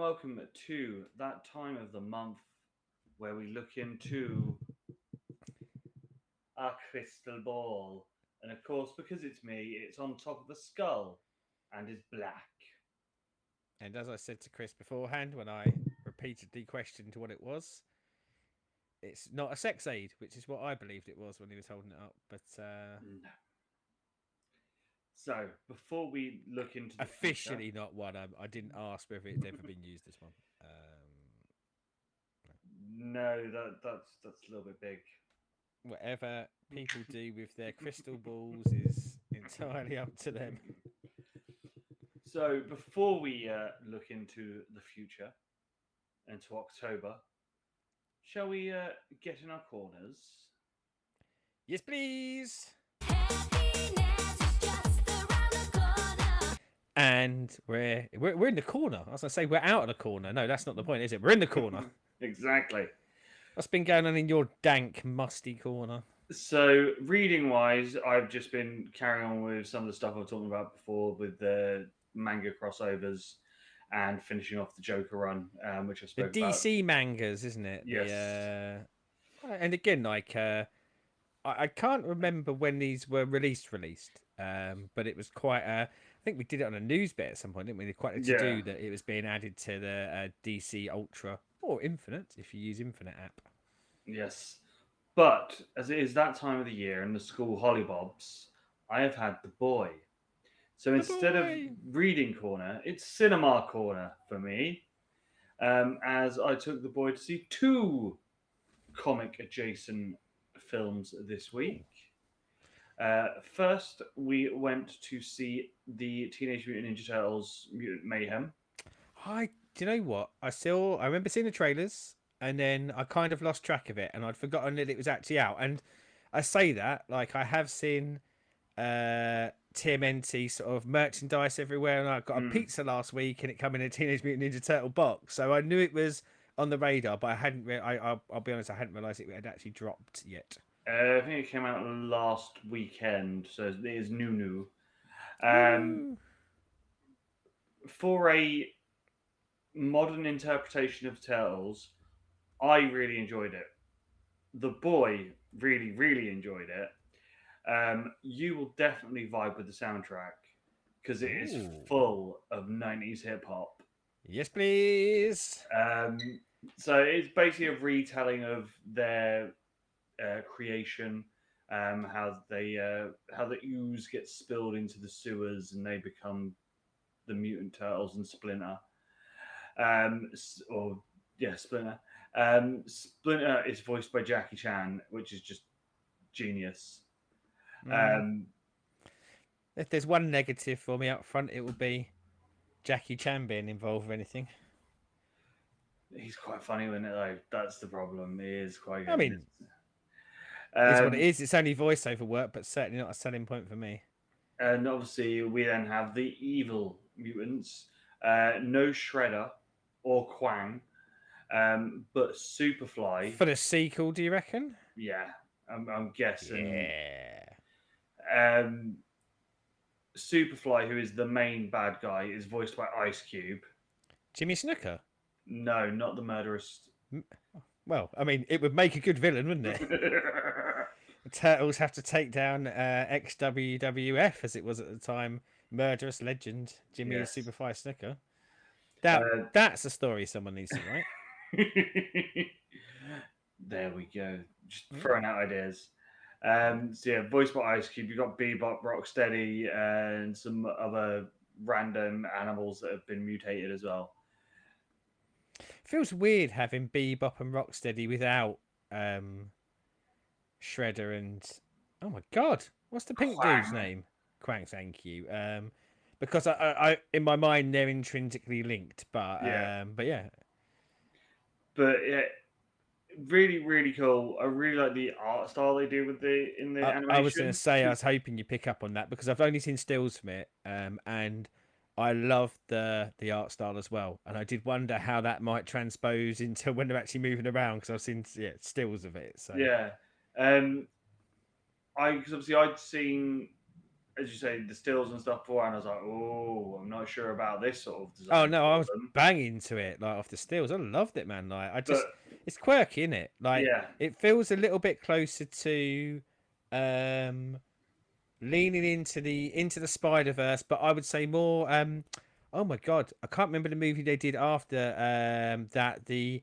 welcome to that time of the month where we look into our crystal ball. And of course, because it's me, it's on top of a skull and is black. And as I said to Chris beforehand, when I repeatedly questioned what it was, it's not a sex aid, which is what I believed it was when he was holding it up. But No. So, before we look into the future, officially not one. I didn't ask whether it's ever been used as one. no, that's a little bit big. Whatever people do with their crystal balls is entirely up to them. So, before we look into the future, into October, shall we get in our corners? Yes, please. And we're in the corner. I was gonna say we're out of the corner. No, that's not the point, is it? We're in the corner. Exactly. What's been going on in your dank, musty corner? So, reading wise, I've just been carrying on with some of the stuff I was talking about before with the manga crossovers and finishing off the Joker run, which I The spoke about. DC mangas, isn't it? Yes. And again, I can't remember when these were released. But it was quite I think we did it on a news bit at some point, didn't we? Quite a to Yeah. do that it was being added to the DC Ultra or Infinite if you use Infinite app. Yes. But as it is that time of the year and the school hollybobs, I have had the boy. So The instead of boy. reading corner, it's cinema corner for me. As I took the boy to see two comic adjacent films this Ooh. week. First, we went to see the Teenage Mutant Ninja Turtles Mutant Mayhem. Do you know what? I remember seeing the trailers and then I kind of lost track of it and I'd forgotten that it was actually out. And I say that like I have seen TMNT sort of merchandise everywhere, and I got a Mm. pizza last week, and it came in a Teenage Mutant Ninja Turtle box, so I knew it was on the radar, but I hadn't. I'll be honest, I hadn't realised it had actually dropped yet. I think it came out last weekend, so it is new. Um, Woo! for a modern interpretation of Turtles, I really enjoyed it. The boy really enjoyed it. You will definitely vibe with the soundtrack because it is Ooh, full of 90s hip hop. yes, please. Um, so it's basically a retelling of their creation, how the ooze gets spilled into the sewers and they become the mutant turtles and Splinter. Or yeah, Splinter. Splinter is voiced by Jackie Chan, which is just genius. Mm. Um, If there's one negative for me up front, it will be Jackie Chan being involved with anything. he's quite funny when it though. That's the problem. He is quite I good. mean, it is what it Um, is. It's only voiceover work, but certainly not a selling point for me. and obviously, we then have the evil mutants. No Shredder or Quang, but Superfly. For the sequel, do you reckon? Yeah, I'm guessing. Yeah. Um, Superfly, who is the main bad guy, is voiced by Ice Cube. Jimmy Snooker. No, not the murderous. Well, I mean, it would make a good villain, wouldn't it? The Turtles have to take down ex WWF, as it was at the time, murderous legend Jimmy the Yes. Superfly Snooker. That Uh, that's a story someone needs to write. there we go. Just Mm. throwing out ideas. So yeah, voiced by Ice Cube. You've got Bebop, Rocksteady, and some other random animals that have been mutated as well. Feels weird having Bebop and Rocksteady without um, Shredder and oh my god, what's the pink dude's Clang. name? Quang, thank you. Because I in my mind they're intrinsically linked, Yeah, but yeah, but yeah, really cool. I really like the art style they do with the in the I was going to animation. say I was hoping you pick up on that because I've only seen stills from it, and I love the art style as well. And I did wonder how that might transpose into when they're actually moving around because I've seen stills of it. So Yeah, um, I because obviously I'd seen as you say, the stills and stuff before, and I was like, oh, I'm not sure about this sort of Oh design no, I for was them. banging to it like off the stills. I loved it, man. Like I But just, it's quirky, isn't it? Like yeah, it feels a little bit closer to um leaning into the Spider Verse, but I would say more. Oh my god, I can't remember the movie they did after that. The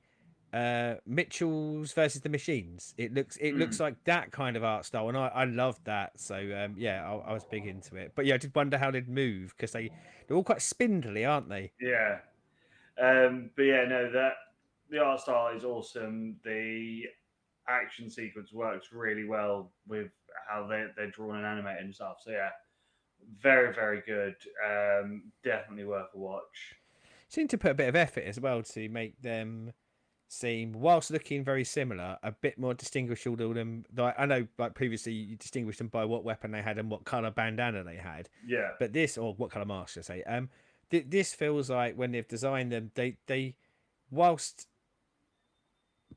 Mitchells versus the Machines. It looks mm, like that kind of art style, and I loved that. So yeah, I was big into it. But yeah, I did wonder how they'd move because they're all quite spindly, aren't they? yeah. But yeah, no, that the art style is awesome. The action sequence works really well with how they're drawn and animated and stuff. So yeah, very very good. Definitely worth a watch. Seem to put a bit of effort as well to make them seem, whilst looking very similar, a bit more distinguishable than like I know like previously you distinguished them by what weapon they had and what colour bandana they had. Yeah, But this, or what colour mask should I say, this feels like when they've designed them, they whilst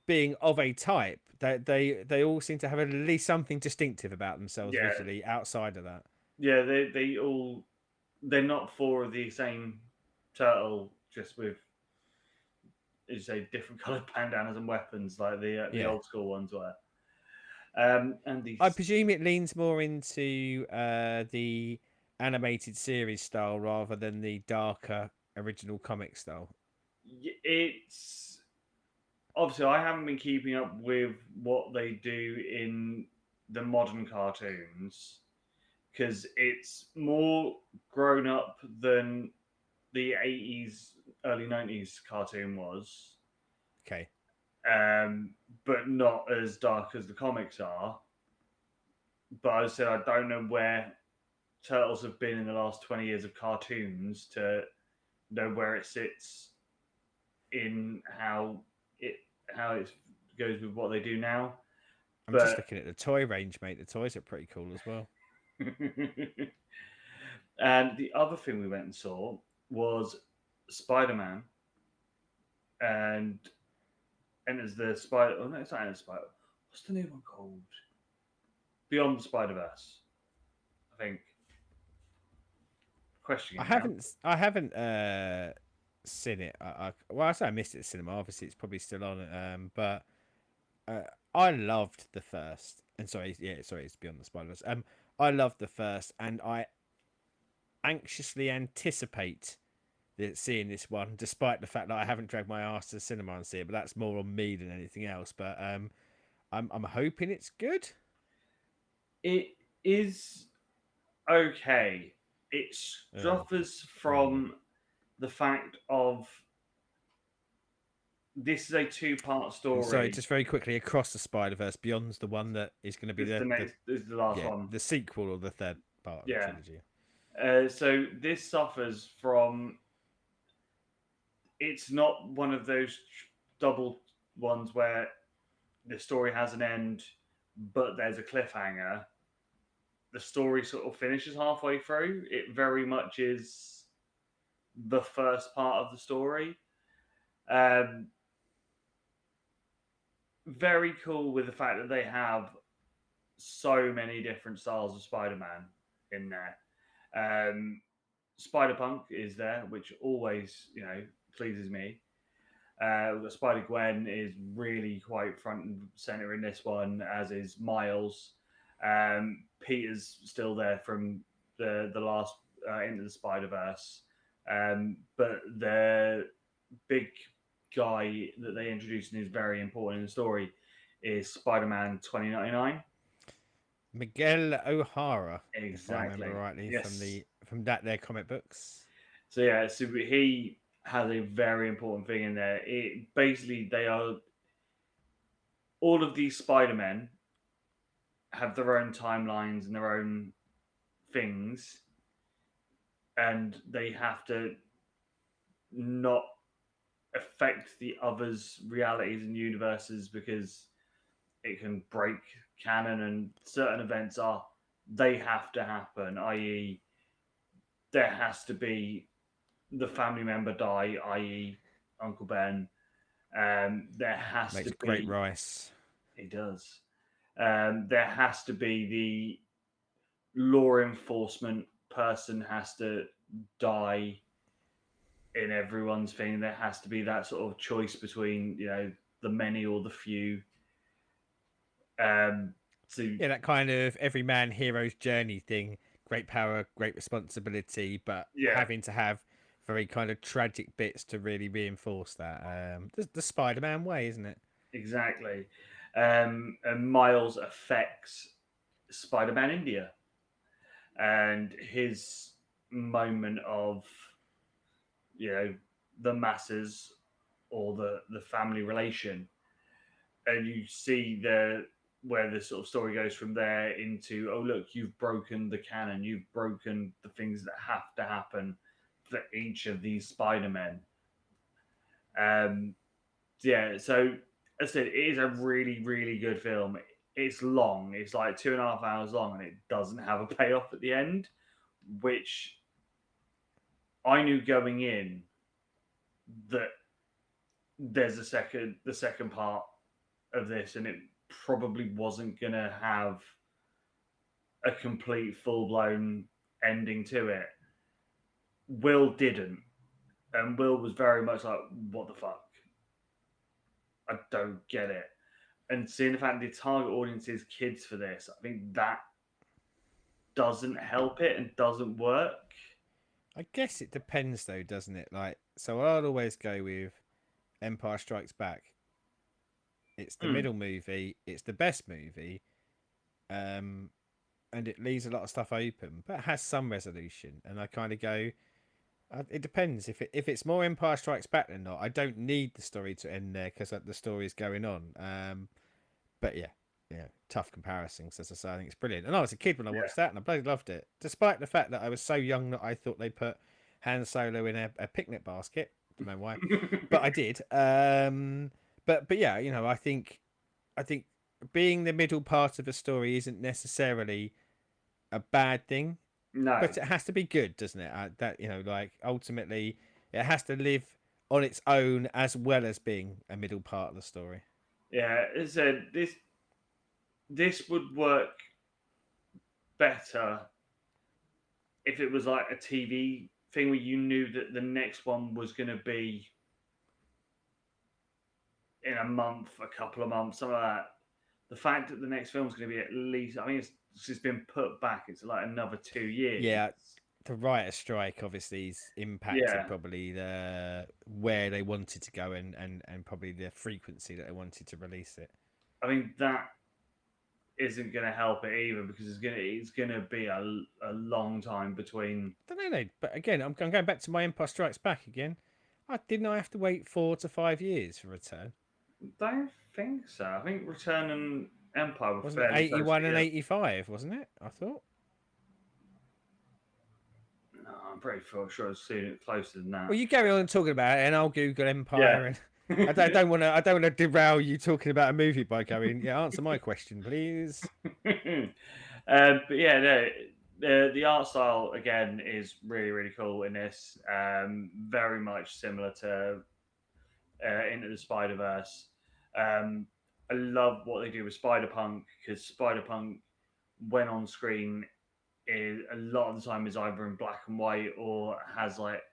being of a type, they all seem to have at least something distinctive about themselves yeah, visually outside of that. yeah. They all they're not four of the same turtle, just with as you say different coloured bandanas and weapons like the Yeah. old school ones were. And I these presume it leans more into the animated series style rather than the darker original comic style. it's obviously I haven't been keeping up with what they do in the modern cartoons because it's more grown up than the 80s, early 90s cartoon was, Okay. um, but not as dark as the comics are. But I said I don't know where Turtles have been in the last 20 years of cartoons to know where it sits in it how it goes with what they do now. I'm just But looking at the toy range, mate. The toys are pretty cool as well. and the other thing we went and saw was Spider Man, and enters the Spider. Oh no, it's not Enter the Spider. What's the new one called? Beyond the Spider Verse. I think. Questioning it now. I haven't seen it. Well, I say I missed it at cinema. Obviously, it's probably still on. But uh, I loved the first. And sorry, yeah, sorry, it's Beyond the Spider-Verse. I loved the first, and I anxiously anticipate seeing this one, despite the fact that I haven't dragged my ass to the cinema and see it. But that's more on me than anything else. But I'm hoping it's good. It is okay. It Oh, suffers oh. from the fact of this is a two-part And sorry, story. just very quickly, across the Spider Verse, Beyond's the one that is going to be This is the next. This is the last yeah, one. the sequel or the third part of the Yeah. trilogy. So this suffers from. It's not one of those double ones where the story has an end, but there's a cliffhanger. The story sort of finishes halfway through. It very much is the first part of the story. Um, very cool with the fact that they have so many different styles of Spider-Man in there. Um, Spider Punk is there, which always pleases me. Spider Gwen is really quite front and center in this one, as is Miles. Peter's still there from the last Into the Spider Verse, but the big guy that they introduced and is very important in the story is Spider Man 2099. Miguel O'Hara, if I remember Exactly. rightly, Yes. from that their comic books. So yeah, so he has a very important thing in there. It basically they are all of these Spider Men have their own timelines and their own things, and they have to not affect the others' realities and universes because it can break canon. And certain events are they have to happen, i.e., there has to be the family member die, i.e., Uncle Ben. There has to Makes great be rice. He does. There has to be law enforcement person has to die in everyone's thing. There has to be that sort of choice between the many or the few. Um, to Yeah, that kind of every man hero's journey thing. Great power, great responsibility, but yeah, having to have very kind of tragic bits to really reinforce that. The Spider-Man way, isn't it? exactly. And Miles affects Spider-Man India and his moment of you know the masses or the family relation, and you see the where the sort of story goes from there into, oh look, you've broken the canon, you've broken the things that have to happen for each of these Spider-Men. Yeah, so as I said, it is a really, really good film. It's long, it's like 2.5 hours long, and it doesn't have a payoff at the end, which I knew going in that the second part of this, and it probably wasn't gonna have a complete full blown ending to it. Will didn't, and Will was very much like, "What the fuck? I don't get it." And seeing the fact the target audience is kids for this, I think that doesn't help it and doesn't work. I guess it depends though, doesn't it? Like, so I'd always go with Empire Strikes Back. It's the Mm, middle movie. It's the best movie. Um, and it leaves a lot of stuff open, but it has some resolution. And I kind of go, it depends. If it's more Empire Strikes Back than not, I don't need the story to end there because the story's going on. But yeah, yeah, tough comparisons. As I say, I think it's brilliant. And I was a kid when I watched that, and I bloody loved it, despite the fact that I was so young that I thought they put Han Solo in a picnic basket. Don't know why, but I did. But yeah, I think being the middle part of a story isn't necessarily a bad thing, no, but it has to be good, doesn't it? That like ultimately, it has to live on its own as well as being a middle part of the story. yeah, as I said, this would work better if it was like a TV thing where you knew that the next one was going to be in a month, a couple of months, something like that. The fact that the next film's going to be at least, I mean, it's just been put back. It's like another 2 years. Yeah, the writer strike obviously's impacted Yeah, probably the where they wanted to go and probably the frequency that they wanted to release it. I mean that isn't going to help it either because it's gonna be a long time between. I don't know, but again, I'm going back to my Empire Strikes Back again. I have to wait 4 to 5 years for Return. Don't think so. I think Return and Empire were Wasn't it fairly close 81 and together. 85? Wasn't it? I thought. No, I'm pretty sure it's sooner, closer than that. Well, you carry on talking about it, and I'll Google Yeah. Empire. And I don't want to. I don't want to derail you talking about a movie by going. Yeah, answer my question, please. But yeah, no, the art style again is really really cool in this. Very much similar to Into the Spider Verse. Um, I love what they do with Spider Punk because Spider Punk, when on screen, is a lot of the time is either in black and white or has like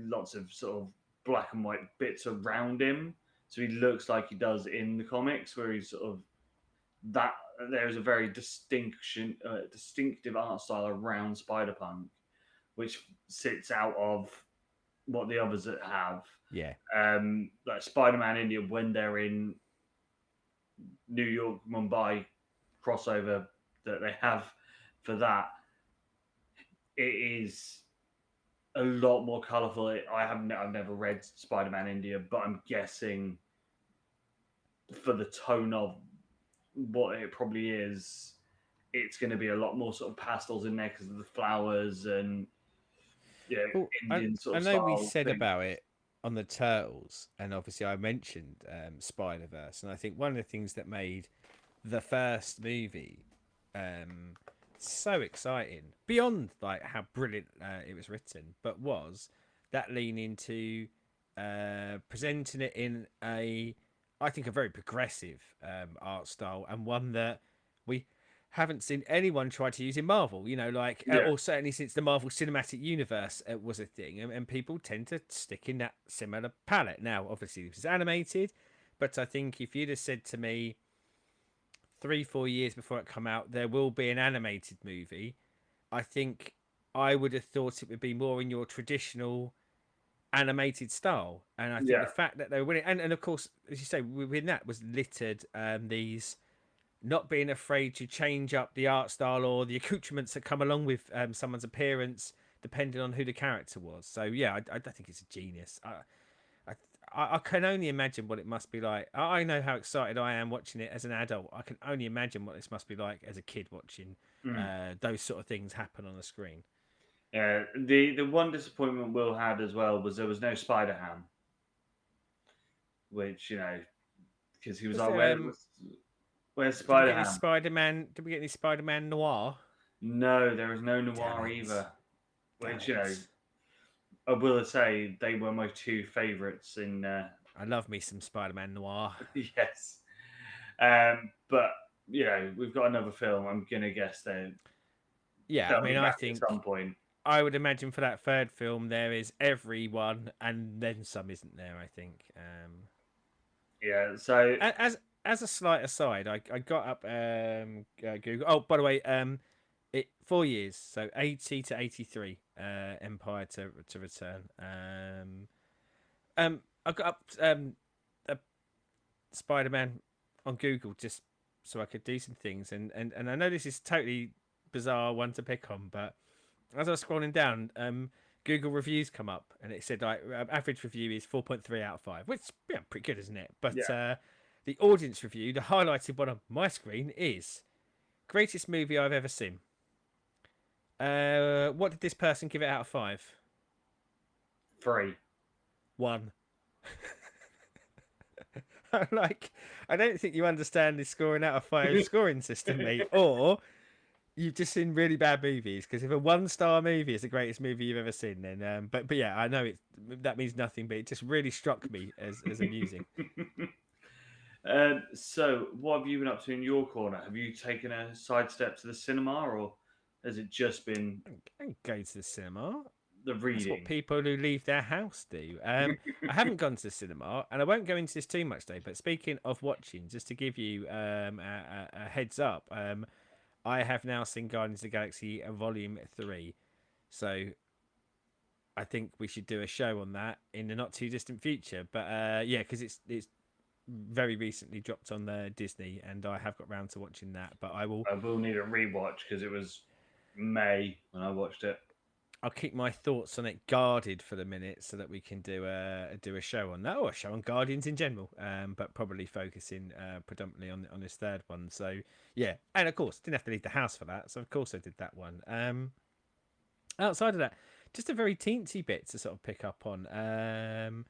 lots of sort of black and white bits around him. So he looks like he does in the comics, where he's sort of that. There's a very distinctive art style around Spider Punk, which sits out of what the others have. Yeah. Like Spider-Man India when they're in New York, Mumbai crossover that they have for that, it is a lot more colourful. I've never read Spider-Man India, but I'm guessing for the tone of what it probably is, it's going to be a lot more sort of pastels in there because of the flowers and Well, Indian sort I of know we style said thing. about it on the Turtles, and obviously I mentioned Spider Verse, and I think one of the things that made the first movie um, so exciting, beyond like how brilliant it was written, but was that lean into presenting it in I think, a very progressive art style, and one that we haven't seen anyone try to use in Marvel, like, Yeah, or certainly since the Marvel Cinematic Universe was a thing, and people tend to stick in that similar palette. Now, obviously, this is animated, but I think if you'd have said to me 3, 4 years before it come out, there will be an animated movie, I think I would have thought it would be more in your traditional animated style. And I think the yeah, fact that they were winning, and of course, as you say, within that was littered these not being afraid to change up the art style or the accoutrements that come along with someone's appearance, depending on who the character was. So yeah, I think it's a genius. I can only imagine what it must be like. I know how excited I am watching it as an adult. I can only imagine what this must be like as a kid watching mm. those sort of things happen on the screen. Yeah. The one disappointment Will had as well was there was no Spider Ham, which because he was Was like, there? where's Did we Spider get any Ham? Spider-Man? Did we get any Spider-Man noir? No, there was no Damn Noir it! either. Damn Which it! I will say they were my two favourites in. I love me some Spider-Man noir. Yes, but we've got another film. I'm gonna guess Yeah, I they'll be mean, I back at some think point. I would imagine for that third film there is everyone and then some, isn't there? I think. Yeah. So As a slight aside, I got up Google. Oh, by the way, it 4 years, so 80 to 83. Empire to Return. I got up a Spider Man on Google just so I could do some things, and I know this is totally bizarre one to pick on, but as I was scrolling down, Google reviews come up, and it said like average review is 4.3 out of 5, which yeah, pretty good, isn't it? But yeah, the audience review, the highlighted one on my screen, is greatest movie I've ever seen. What did this person give it out of 5? 3. 1. Like, I don't think you understand the scoring out of 5 scoring system, mate, or you've just seen really bad movies. Because if a 1-star movie is the greatest movie you've ever seen, then but yeah, I know that means nothing, but it just really struck me as amusing. So, what have you been up to in your corner? Have you taken a sidestep to the cinema, or has it just been And go to the cinema. the That's what reading? people who leave their house do. I haven't gone to the cinema, and I won't go into this too much though. But speaking of watching, just to give you a heads up, I have now seen Guardians of the Galaxy Volume 3. So I think we should do a show on that in the not too distant future. But yeah, because it's very recently dropped on the Disney, and I have got round to watching that. But I will need a rewatch because it was May when I watched it. I'll keep my thoughts on it guarded for the minute so that we can do a show on that, or a show on Guardians in general, but probably focusing predominantly on this third one. So yeah, and of course didn't have to leave the house for that, so of course I did that one. Outside of that, just a very teensy bit to sort of pick up on.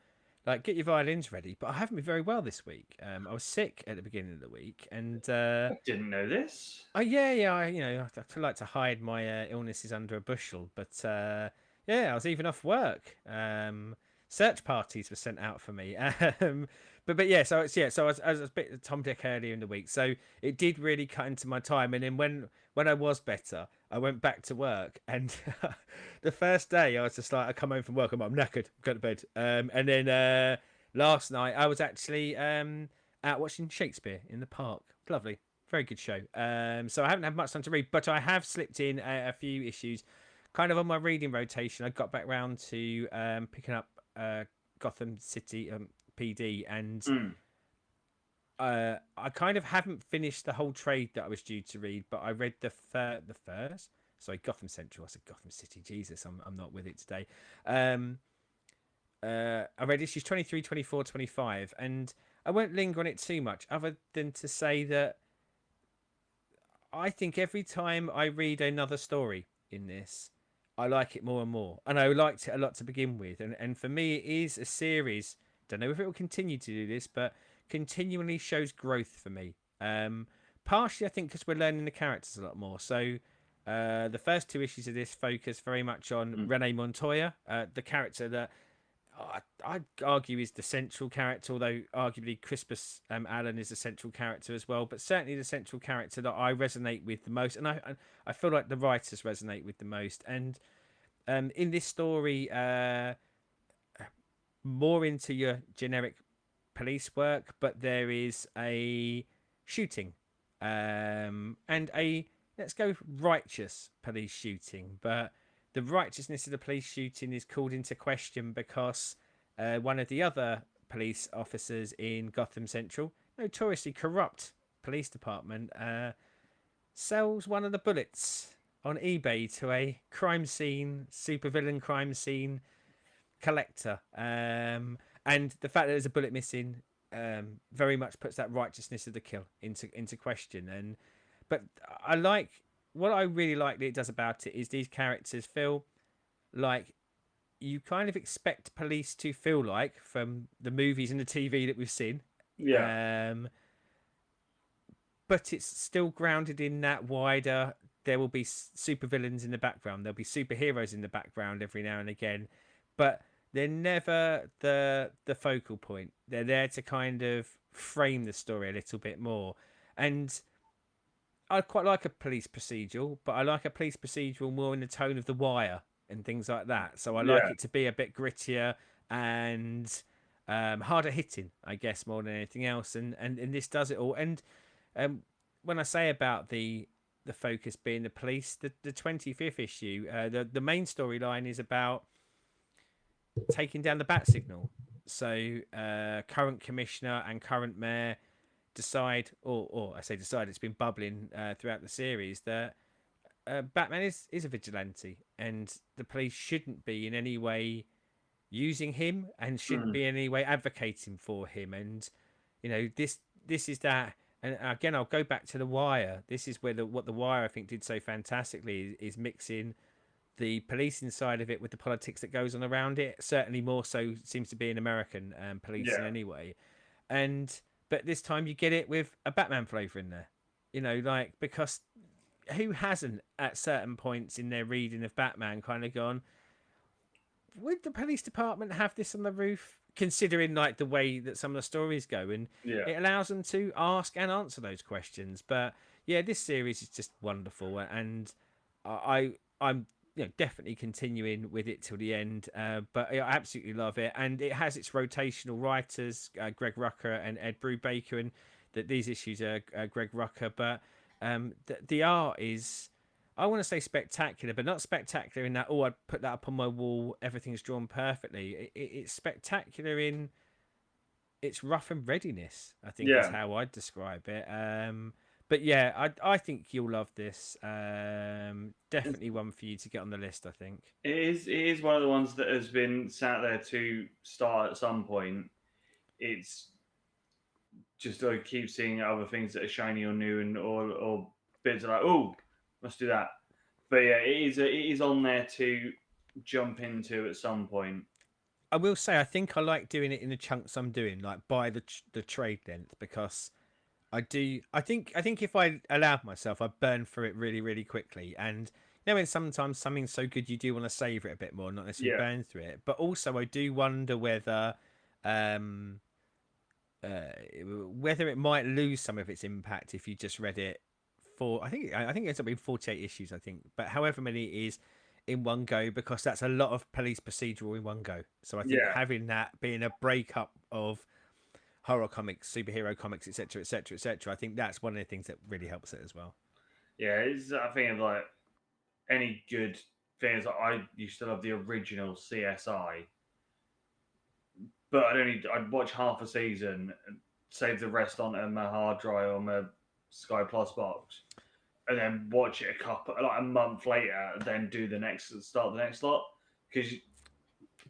Like get your violins ready, but I haven't been very well this week. I was sick at the beginning of the week, and I didn't know this. oh yeah, I like to hide my illnesses under a bushel, but yeah, I was even off work. Search parties were sent out for me. But yeah, so I was a bit Tom Dick earlier in the week, so it did really cut into my time. And then when I was better, I went back to work, and the first day I was just like, I come home from work, I'm knackered, go to bed. And then last night I was actually out watching Shakespeare in the park. Lovely. Very good show. So I haven't had much time to read, but I have slipped in a few issues, kind of on my reading rotation. I got back round to picking up Gotham City PD, and Mm. I kind of haven't finished the whole trade that I was due to read, but I read the first. Sorry, Gotham Central. I said Gotham City. Jesus, I'm not with it today. I read issues 23, 24, 25, and I won't linger on it too much, other than to say that I think every time I read another story in this, I like it more and more. And I liked it a lot to begin with. And for me, it is a series. Don't know if it will continue to do this, but continually shows growth for me. Partially, I think, because we're learning the characters a lot more. So the first 2 issues of this focus very much on Mm. Renee Montoya, the character that I'd argue is the central character, although arguably Crispus Allen is a central character as well. But certainly the central character that I resonate with the most, and I feel like the writers resonate with the most. And in this story, more into your generic police work, but there is a shooting, and a let's go righteous police shooting. But the righteousness of the police shooting is called into question because one of the other police officers in Gotham Central, notoriously corrupt police department, sells one of the bullets on eBay to a crime scene supervillain crime scene collector. And the fact that there's a bullet missing very much puts that righteousness of the kill into question. And but I like what I really like that it does about it is these characters feel like you kind of expect police to feel like from the movies and the TV that we've seen. Yeah, Um, but it's still grounded in that wider. There will be supervillains in the background. There'll be superheroes in the background every now and again, but they're never the focal point. They're there to kind of frame the story a little bit more. And I quite like a police procedural, but I like a police procedural more in the tone of The Wire and things like that. So I like yeah, it to be a bit grittier and harder hitting, I guess, more than anything else. And this does it all. And um, when I say about the focus being the police, the 25th issue, the main storyline is about taking down the bat signal. So current commissioner and current mayor decide, or I say decide, it's been bubbling throughout the series that Batman is a vigilante, and the police shouldn't be in any way using him, and shouldn't mm, be in any way advocating for him. And this is that. And again, I'll go back to The Wire. This is where what The Wire I think did so fantastically is mixing the policing side of it with the politics that goes on around it. Certainly more so seems to be in American policing yeah, anyway. And but this time you get it with a Batman flavour in there. Like because who hasn't at certain points in their reading of Batman kind of gone, would the police department have this on the roof? Considering like the way that some of the stories go, and yeah. it allows them to ask and answer those questions. But yeah, this series is just wonderful, and I'm definitely continuing with it till the end. But I absolutely love it, and it has its rotational writers, Greg Rucker and Ed Brubaker, and that these issues are Greg Rucker. But the art is, I want to say spectacular, but not spectacular in that, oh, I'd put that up on my wall, everything's drawn perfectly. It's spectacular in its rough and readiness, I think is Yeah. how I'd describe it. But yeah, I think you'll love this. Definitely one for you to get on the list, I think. It is one of the ones that has been sat there to start at some point. It's just I keep seeing other things that are shiny or new, and or bits are like, oh, let's do that. But yeah, it is on there to jump into at some point. I will say, I think I like doing it in the chunks I'm doing, like by the trade length, because I do. I think if I allowed myself, I'd burn through it really, really quickly. And when sometimes something's so good, you do want to savor it a bit more, not necessarily Yeah, burn through it. But also, I do wonder um, uh, whether it might lose some of its impact if you just read it for. I think it ends up being 48 issues. I think, but however many it is in one go, because that's a lot of police procedural in one go. So I think yeah, having that being a breakup of horror comics, superhero comics, etc., etc., etc. I think that's one of the things that really helps it as well. yeah. It's I think of like any good things. Like I used to love the original CSI, but I'd watch half a season, and save the rest onto my hard drive on my Sky Plus box, and then watch it like a month later, and then start the next lot. Because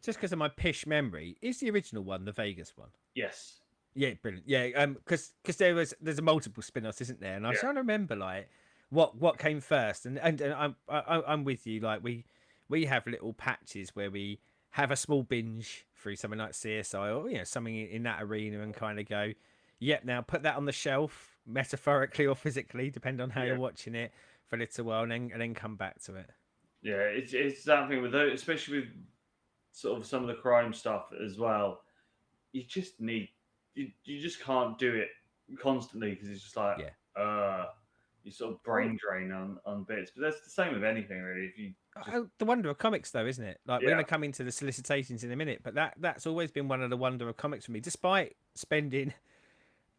Just because of my pish memory, is the original one the Vegas one? yes, Yeah, brilliant. Yeah, because there's a multiple spin-offs, isn't there? And I was yeah, trying to remember like what came first, and I'm with you. Like we have little patches where we have a small binge through something like CSI or something in that arena, and kind of go, yep, now put that on the shelf, metaphorically or physically, depending on how you're yeah, watching it for a little while, and then come back to it. yeah. It's that thing with those, especially with sort of some of the crime stuff as well, you just need you just can't do it constantly because it's just like Yeah. uh you sort of Well, brain drain on bits. But that's the same with anything really. If you just the wonder of comics, though, isn't it? Like we're yeah going to come into the solicitations in a minute, but that's always been one of the wonder of comics for me. Despite spending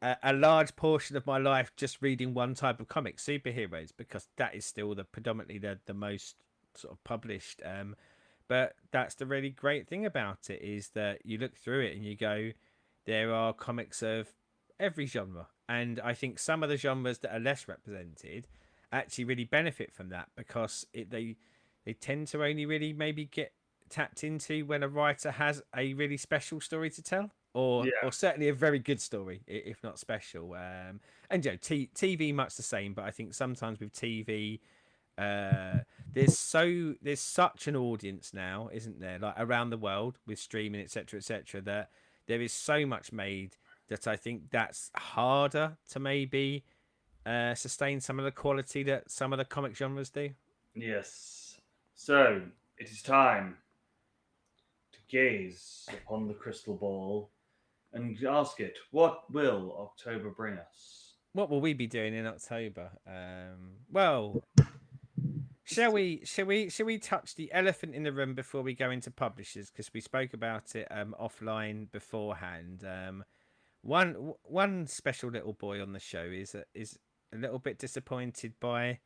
a large portion of my life just reading one type of comic, superheroes, because that is still the predominantly the most sort of published. But that's the really great thing about it is that you look through it and you go, there are comics of every genre, and I think some of the genres that are less represented actually really benefit from that because they tend to only really maybe get tapped into when a writer has a really special story to tell yeah or certainly a very good story if not special and TV much the same, but I think sometimes with TV uh there's such an audience now, isn't there, like around the world with streaming, etc., that there is so much made that I think that's harder to maybe sustain some of the quality that some of the comic genres do. yes. So it is time to gaze upon the crystal ball and ask it, what will October bring us? What will we be doing in October? Well, shall we touch the elephant in the room before we go into publishers? Because we spoke about it offline beforehand. One special little boy on the show is a little bit disappointed by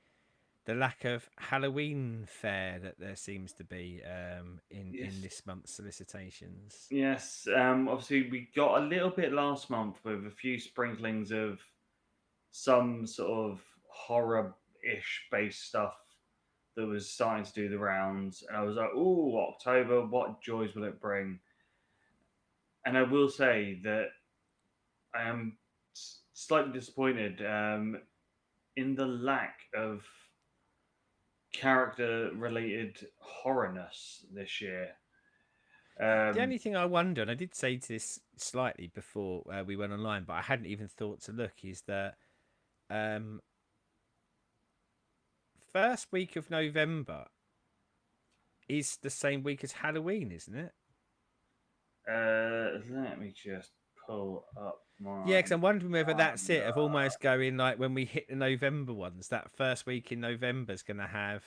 the lack of Halloween fare that there seems to be in Yes, this month's solicitations. yes. Obviously, we got a little bit last month with a few sprinklings of some sort of horror-ish based stuff that was starting to do the rounds, and I was like, "Oh, October! What joys will it bring?" And I will say that I am slightly disappointed in the lack of character-related horrorness this year. The Um, only thing I wonder, and I did say this slightly before we went online, but I hadn't even thought to look, is that um, first week of November is the same week as Halloween, isn't it? let me just pull up Yeah, my because I'm wondering whether that's it, calendar. of almost going like when we hit the November ones, that first week in November is going to have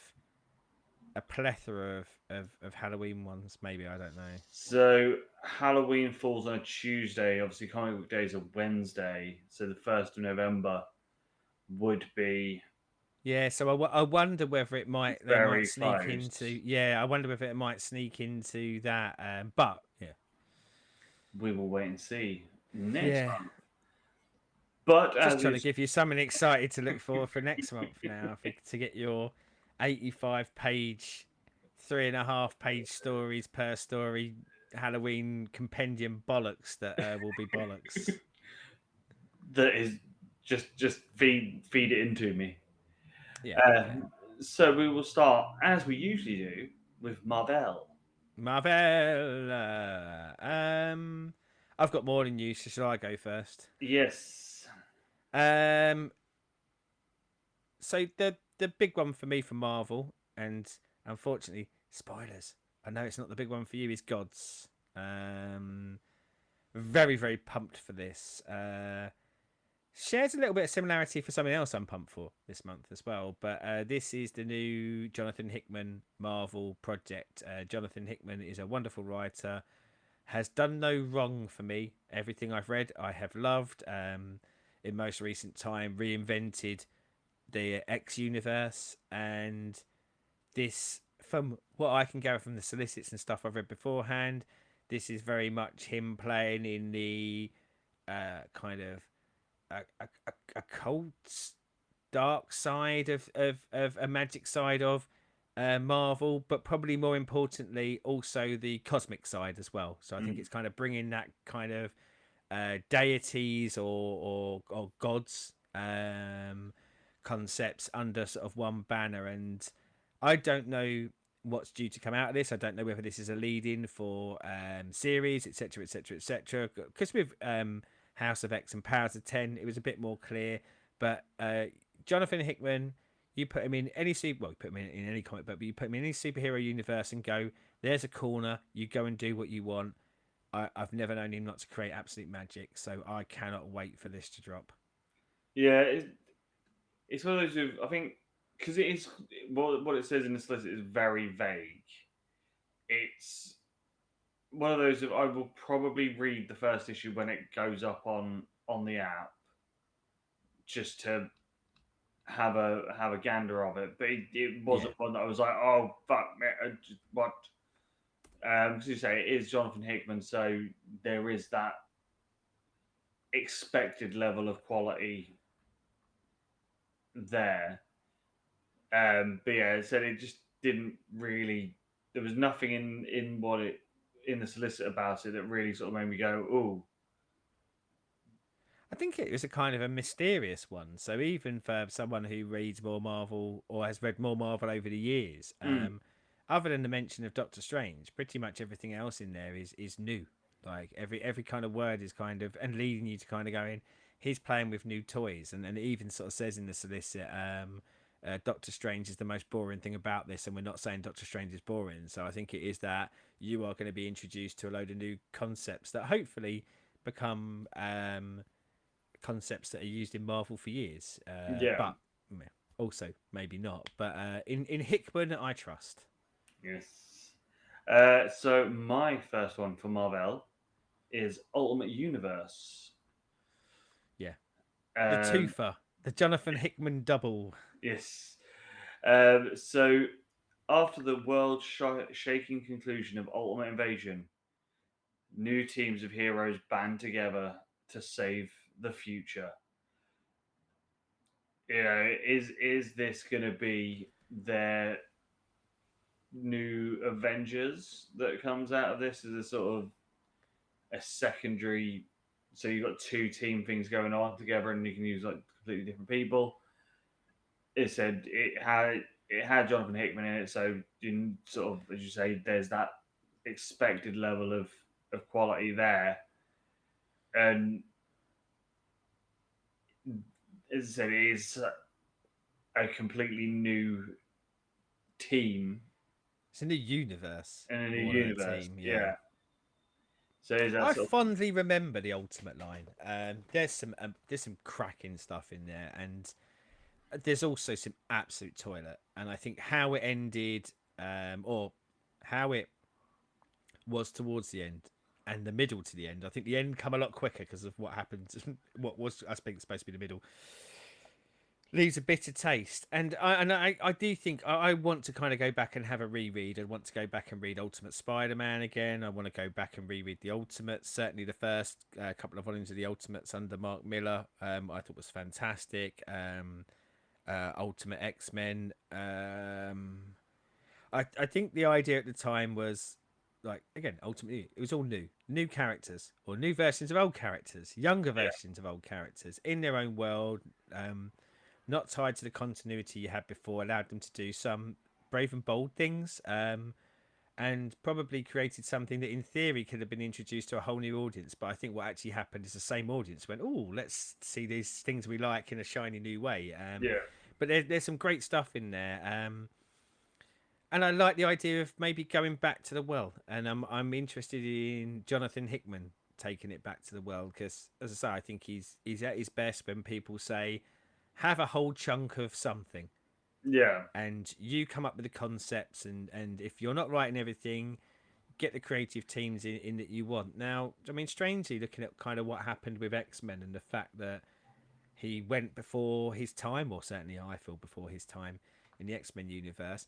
a plethora of Halloween ones. Maybe, I don't know. So Halloween falls on a Tuesday. Obviously, comic book days are Wednesday. So the 1st of November would be Yeah, so I wonder whether they might very sneak into, close. yeah, I wonder whether it might sneak into that. But yeah, We will wait and see next yeah, month. But just as trying to is, give you something excited to look for next month now, to get your 85-page, 3.5-page stories per story Halloween compendium bollocks that will be bollocks. that is just feed it into me. Yeah, Uh, yeah. so we will start as we usually do with Marvel. Marvel. I've got more than you, so shall I go first? Yes. Um, so the big one for me for Marvel, and unfortunately, spoilers. I know it's not the big one for you. Is Gods. Um, very pumped for this. Shares a little bit of similarity for something else I'm pumped for this month as well. But this is the new Jonathan Hickman Marvel project. Jonathan Hickman is a wonderful writer, has done no wrong for me. Everything I've read, I have loved. In most recent time, reinvented the X universe, and this, from what I can gather from the solicits and stuff I've read beforehand, this is very much him playing in the kind of a cold, dark side of a magic side of Marvel, but probably more importantly, also the cosmic side as well. So I think Mm. it's kind of bringing that kind of deities or gods concepts under sort of one banner. And I don't know what's due to come out of this. I don't know whether this is a lead in for series, etc. Because with House of X and Powers of 10, it was a bit more clear. But Jonathan Hickman, you put him in any super, well, you put him in any comic book, but you put him in any superhero universe and go, There's a corner. You go and do what you want. I've never known him not to create absolute magic, so I cannot wait for this to drop. Yeah, it's one of those. I think because it is what it says in the solicit is very vague. It's one of those. Of I will probably read the first issue when it goes up on the app just to have a gander of it. But it Yeah, wasn't one that I was like, oh fuck me, what? As you say, it is Jonathan Hickman, so there is that expected level of quality there. But yeah, so it just didn't really. There was nothing in what it in the solicit about it that really sort of made me go, "Oh, I think it was a kind of a mysterious one. So even for someone who reads more Marvel or has read more Marvel over the years, mm, other than the mention of Doctor Strange, pretty much everything else in there is new. Like every kind of word is kind of and leading you to kind of going, he's playing with new toys, and it even sort of says in the solicit, Doctor Strange is the most boring thing about this, and we're not saying Doctor Strange is boring. So I think it is that you are going to be introduced to a load of new concepts that hopefully become concepts that are used in Marvel for years, yeah, but also maybe not. But in Hickman, I trust. yes." So my first one for Marvel is Ultimate Universe. Yeah, the Um, twofer, the Jonathan Hickman double. yes. So after the world-shaking conclusion of Ultimate Invasion, new teams of heroes band together to save the future. Is this going to be their new Avengers that comes out of this? Is a sort of a secondary? So you've got two team things going on together, and you can use like completely different people. It said it had Jonathan Hickman in it, so in sort of as you say, there's that expected level of quality there, and as I said, it is a completely new team It's a new universe in a new more than a universe. team. Yeah, Yeah. So is that I sort of fondly remember the Ultimate line. There's some cracking stuff in there, and there's also some absolute toilet. And I think how it ended, or how it was towards the end and the middle to the end. I think the end come a lot quicker because of what happened. What was I think supposed to be the middle leaves a bitter taste. And I do think I want to kind of go back and have a reread. I want to go back and read Ultimate Spider-Man again. I want to go back and reread the Ultimates. Certainly the first couple of volumes of the Ultimates under Mark Miller, I thought was fantastic. Ultimate X-Men. I think the idea at the time was like again ultimately it was all new characters or new versions of old characters, younger yeah, versions of old characters in their own world, not tied to the continuity you had before, allowed them to do some brave and bold things, and probably created something that in theory could have been introduced to a whole new audience. But I think what actually happened is the same audience went, oh, let's see these things we like in a shiny new way. yeah, But there's some great stuff in there. And I like the idea of maybe going back to the well. And I'm interested in Jonathan Hickman taking it back to the world because, as I say, I think he's at his best when people say, have a whole chunk of something, yeah, and you come up with the concepts, and if you're not writing everything, get the creative teams in that you want. Now, I mean, strangely, looking at kind of what happened with X-Men and the fact that he went before his time, or certainly I feel before his time in the X-Men universe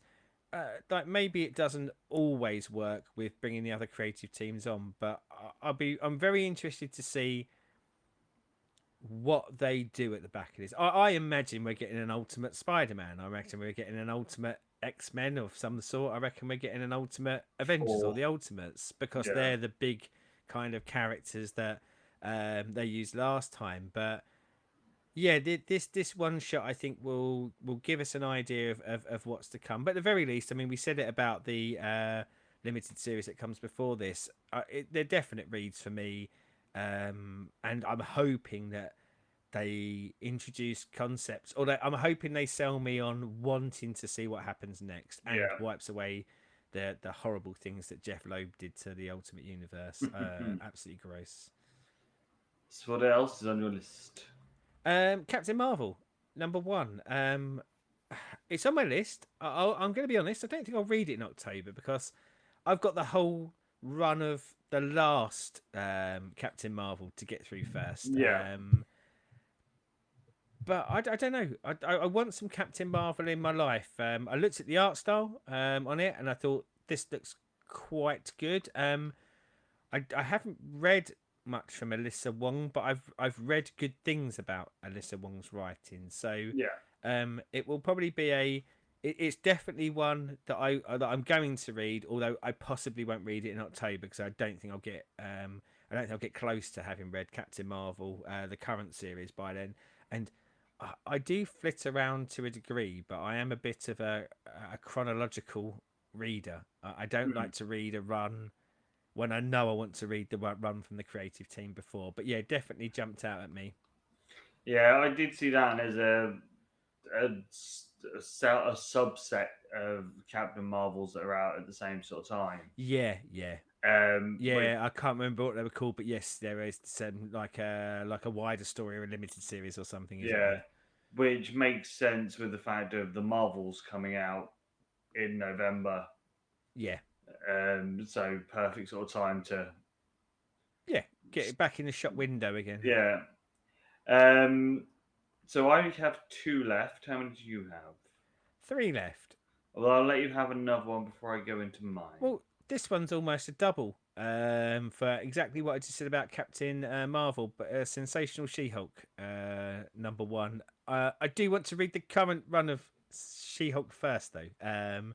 like maybe it doesn't always work with bringing the other creative teams on, but I'm very interested to see what they do at the back of this. I imagine we're getting an Ultimate Spider-Man. I reckon we're getting an Ultimate X-Men of some sort. I reckon we're getting an Ultimate Avengers or four, the Ultimates because yeah, they're the big kind of characters that they used last time. But yeah, this one shot I think will give us an idea of what's to come. But at the very least, I mean, we said it about the limited series that comes before this. They're definite reads for me, and I'm hoping that they introduce concepts, or I'm hoping they sell me on wanting to see what happens next, and yeah, wipes away the horrible things that Jeff Loeb did to the Ultimate Universe. Absolutely gross. So what else is on your list? Captain Marvel, number one. It's on my list. I'm going to be honest. I don't think I'll read it in October because I've got the whole run of the last Captain Marvel to get through first. Yeah. But I don't know. I want some Captain Marvel in my life. I looked at the art style on it and I thought this looks quite good. I haven't read much from Alyssa Wong, but I've read good things about Alyssa Wong's writing. So Yeah. it will probably be it's definitely one that I'm going to read, although I possibly won't read it in October because I don't think I'll get I don't think I'll get close to having read Captain Marvel, the current series by then. And I do flit around to a degree, but I am a bit of a chronological reader. I don't Mm. like to read a run when I know I want to read the run from the creative team before. But yeah, definitely jumped out at me. Yeah, I did see that as a subset of Captain Marvels that are out at the same sort of time. Yeah, yeah. Which Yeah, I can't remember what they were called, but yes, there is some like a wider story or a limited series or something, isn't yeah, there? which makes sense with the fact of the Marvels coming out in November. Yeah, So perfect sort of time to yeah. Get it back in the shop window again. yeah. Um, so I have two left. How many do you have? Three left. Well, I'll let you have another one before I go into mine. Well, this one's almost a double for exactly what I just said about Captain Marvel, but Sensational She-Hulk, number one. I do want to read the current run of She-Hulk first, though.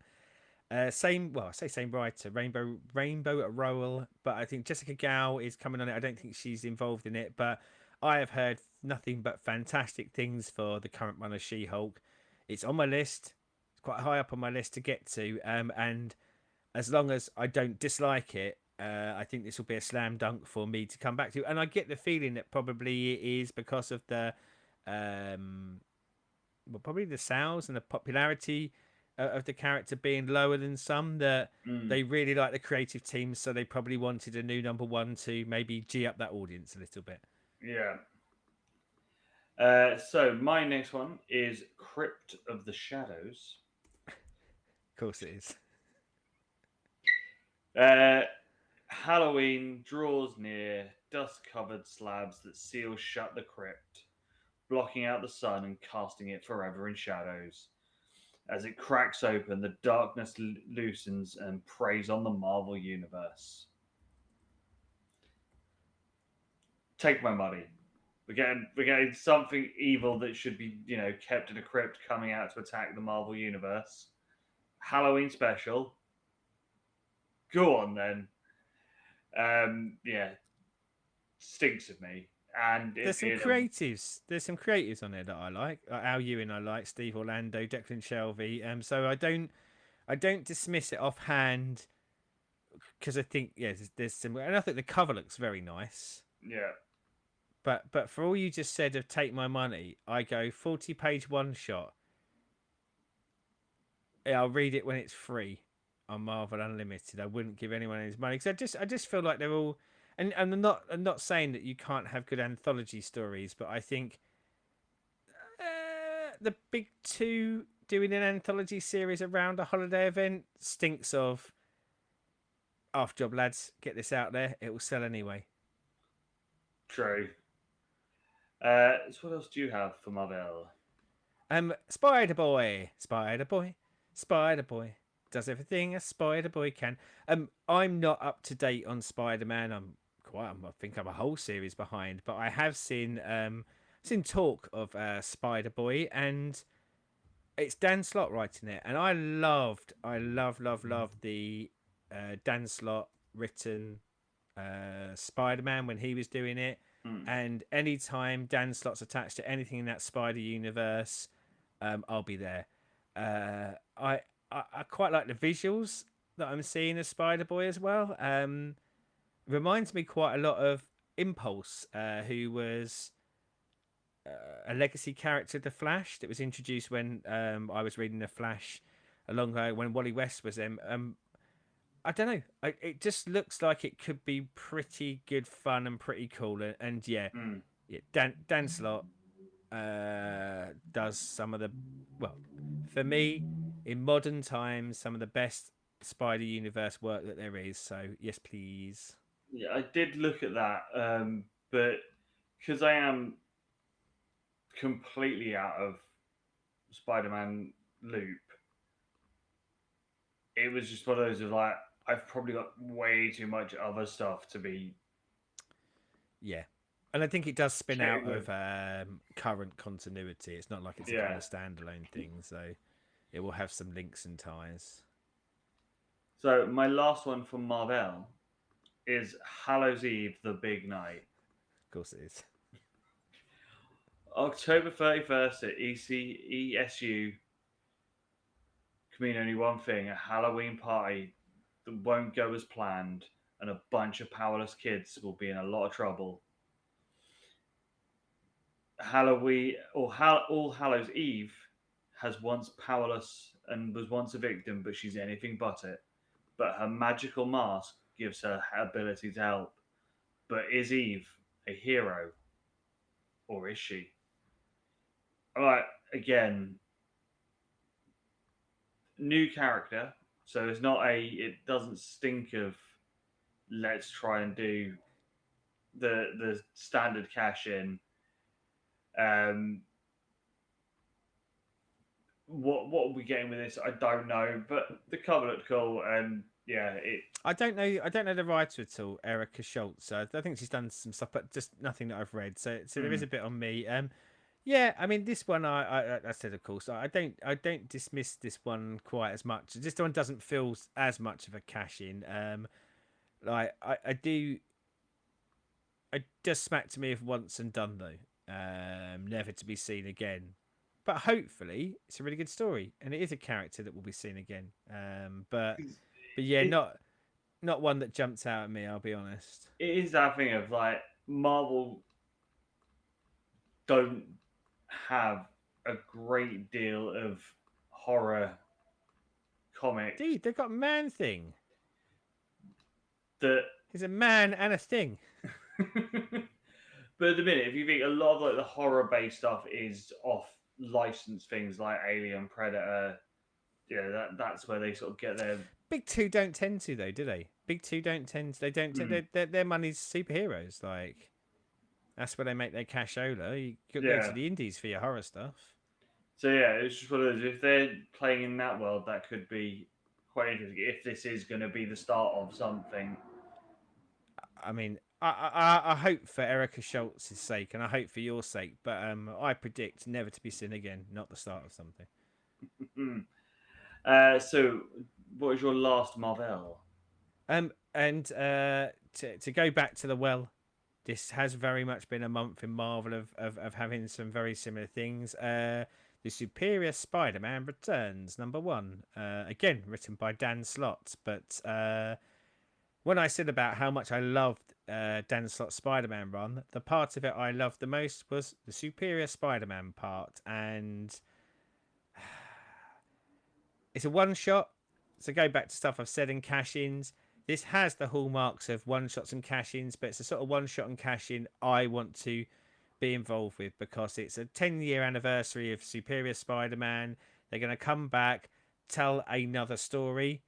Same, well, I say same writer, Rainbow Rowell, but I think Jessica Gao is coming on it. I don't think she's involved in it, but I have heard nothing but fantastic things for the current run of She-Hulk. It's on my list. It's quite high up on my list to get to, and as long as I don't dislike it, I think this will be a slam dunk for me to come back to. And I get the feeling that probably it is because of um, well, probably the sales and the popularity of the character being lower than some that Mm, they really like the creative team, so they probably wanted a new number one to maybe g up that audience a little bit. yeah. So my next one is Crypt of the Shadows. Of course, it is. Uh, Halloween draws near, dust-covered slabs that seal shut the crypt, blocking out the sun and casting it forever in shadows. As it cracks open, the darkness loosens and preys on the Marvel universe. Take my money. We're getting something evil that should be, kept in a crypt coming out to attack the Marvel universe. Halloween special. Go on then. Yeah, stinks of me. And it There's some being creatives. There's some creatives on there that I like Al Ewing, I like Steve Orlando, Declan Shelvey. So I don't dismiss it offhand because I think yeah, there's some, and I think the cover looks very nice. yeah, But for all you just said of take my money, I go 40-page one shot. Yeah, I'll read it when it's free on Marvel Unlimited. I wouldn't give anyone his money because I just feel like they're all, and I'm not saying that you can't have good anthology stories, but I think the big two doing an anthology series around a holiday event stinks of half job lads. Get this out there, it will sell anyway. true. So what else do you have for Marvel? Spider Boy, Spider Boy, Spider Boy does everything a Spider Boy can. I'm not up to date on Spider Man. I think I'm a whole series behind, but I have seen talk of Spider Boy, and it's Dan Slott writing it, and love the Dan Slott written Spider Man when he was doing it. Hmm. And anytime Dan Slott's attached to anything in that Spider universe, I'll be there. Uh, I, I quite like the visuals that I'm seeing of Spider Boy as well. Reminds me quite a lot of Impulse, who was a legacy character of the Flash that was introduced when I was reading the Flash along when Wally West was I don't know. It just looks like it could be pretty good fun and pretty cool. And yeah, Mm. yeah, Dan Slott does some of the well, for me, in modern times, some of the best Spider Universe work that there is. So yes, please. Yeah, I did look at that, but because I am completely out of Spider-Man loop, it was just one of those of like I've probably got way too much other stuff to be Yeah. And I think it does spin out getting with. of current continuity. It's not like it's a kind Yeah. of standalone thing, so it will have some links and ties. So my last one from Marvel is Hallows Eve, the big night. Of course, it is. October 31st at ESU can mean only one thing: a Halloween party that won't go as planned, and a bunch of powerless kids will be in a lot of trouble. Halloween or All Hallows Eve has once powerless and was once a victim, but she's anything but it. But her magical mask gives her ability to help. But is Eve a hero, or is she? All right, again, new character, so it's not a. It doesn't stink of let's try and do the standard cash in. Um, what are we getting with this? I don't know, but the cover looked cool, and yeah, it. I don't know. I don't know the writer at all, Erica Schultz. So I think she's done some stuff, but just nothing that I've read. So there is Mm, a bit on me. Yeah. I mean, this one, I said, of course, I don't dismiss this one quite as much. This one doesn't feel as much of a cash in. Like I do. It just smacked me of once and done though. Never to be seen again. But hopefully, it's a really good story, and it is a character that will be seen again. But yeah, it not one that jumps out at me. I'll be honest. it is that thing of like Marvel don't have a great deal of horror comics Dude, they've got Man Thing. that. He's a man and a thing. But at the minute, if you think a lot of like the horror based stuff is off licensed things like Alien, Predator, yeah, that's where they sort of get their. Big Two don't tend to though, do they? Big Two don't tend. They don't. Mm, Their money's superheroes. Like that's where they make their cashola. You go to yeah. the indies for your horror stuff. So yeah, it's just one of those. If they're playing in that world, that could be quite interesting. If this is going to be the start of something. I mean, I hope for Erica Schultz's sake, and I hope for your sake, but I predict never to be seen again. Not the start of something. Mm. So, what is your last Marvel? And to go back to the well, this has very much been a month in Marvel of having some very similar things. The Superior Spider-Man Returns, #1. Again, written by Dan Slott. But when I said about how much I loved Dan Slott's Spider-Man run, the part of it I loved the most was the Superior Spider-Man part. And it's a one-shot. So go back to stuff I've said in cash-ins. This has the hallmarks of one-shots and cash-ins, but it's a sort of one-shot and cash-in I want to be involved with because it's a 10-year anniversary of Superior Spider-Man. They're going to come back, tell another story,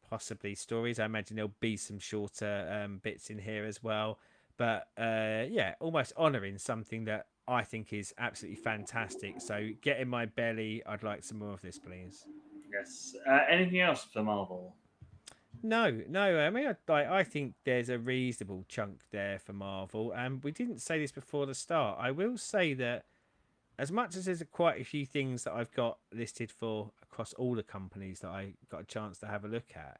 possibly stories. I imagine there'll be some shorter bits in here as well. But yeah, almost honouring something that I think is absolutely fantastic. So get in my belly. I'd like some more of this, please. Yes. Anything else for Marvel? No, no. I mean, I think there's a reasonable chunk there for Marvel, and we didn't say this before the start. I will say that as much as there's quite a few things that I've got listed for across all the companies that I got a chance to have a look at,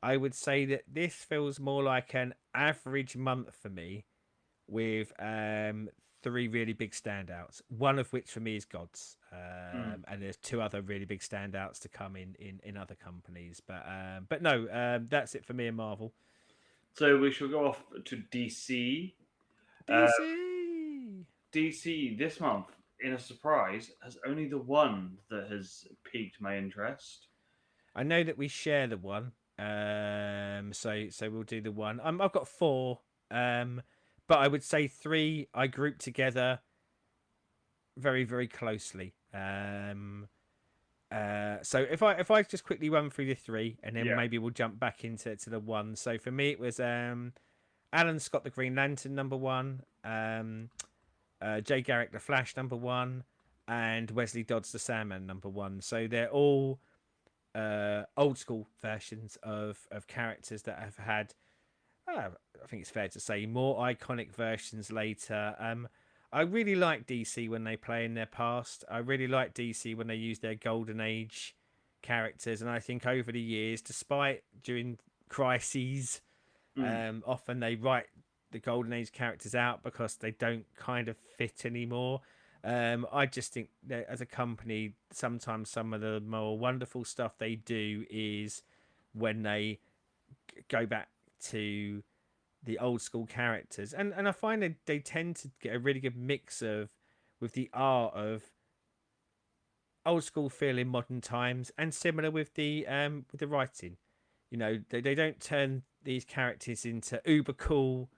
I would say that this feels more like an average month for me with three really big standouts. One of which for me is Gods, Mm. and there's two other really big standouts to come in other companies. But no, that's it for me and Marvel. So we shall go off to DC. Uh, DC. DC this month, in a surprise, has only the one that has piqued my interest. I know that we share the one. So we'll do the one. I've got four. But I would say three I group together very very closely. So if I just quickly run through the three, and then Yeah. maybe we'll jump back into the one. So for me, it was Alan Scott, the Green Lantern, number one. Jay Garrick, the Flash, number one, and Wesley Dodds, the Sandman, number one. So they're all old school versions of characters that have had, I think it's fair to say, more iconic versions later. I really like DC when they play in their past. I really like DC when they use their golden age characters, and I think over the years, despite during crises, Mm. often they write the golden age characters out because they don't kind of fit anymore. I just think that as a company, sometimes some of the more wonderful stuff they do is when they go back to the old school characters, and I find they tend to get a really good mix of with the art of old school feel in modern times, and similar with the writing. You know, they don't turn these characters into uber cool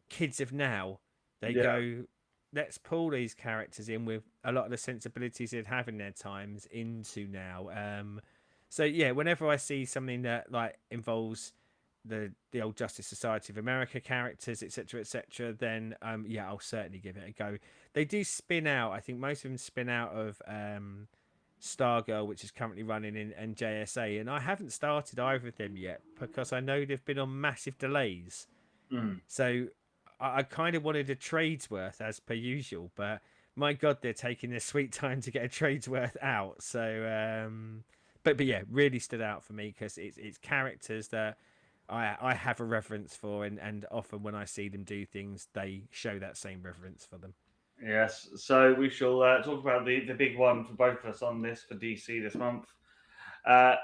kids of now. They Yeah. go, let's pull these characters in with a lot of the sensibilities they'd have in their times into now. So yeah, whenever I see something that like involves the old Justice Society of America characters, etc., then yeah, I'll certainly give it a go. They do spin out. I think most of them spin out of Stargirl, which is currently running in JSA, and I haven't started either of them yet because I know they've been on massive delays. Mm. So I kind of wanted a trade's worth as per usual, but my God, they're taking their sweet time to get a trade's worth out. So, but yeah, really stood out for me because it's characters that I have a reverence for, and often when I see them do things, they show that same reverence for them. Yes. So we shall talk about the big one for both of us on this for DC this month. Uh,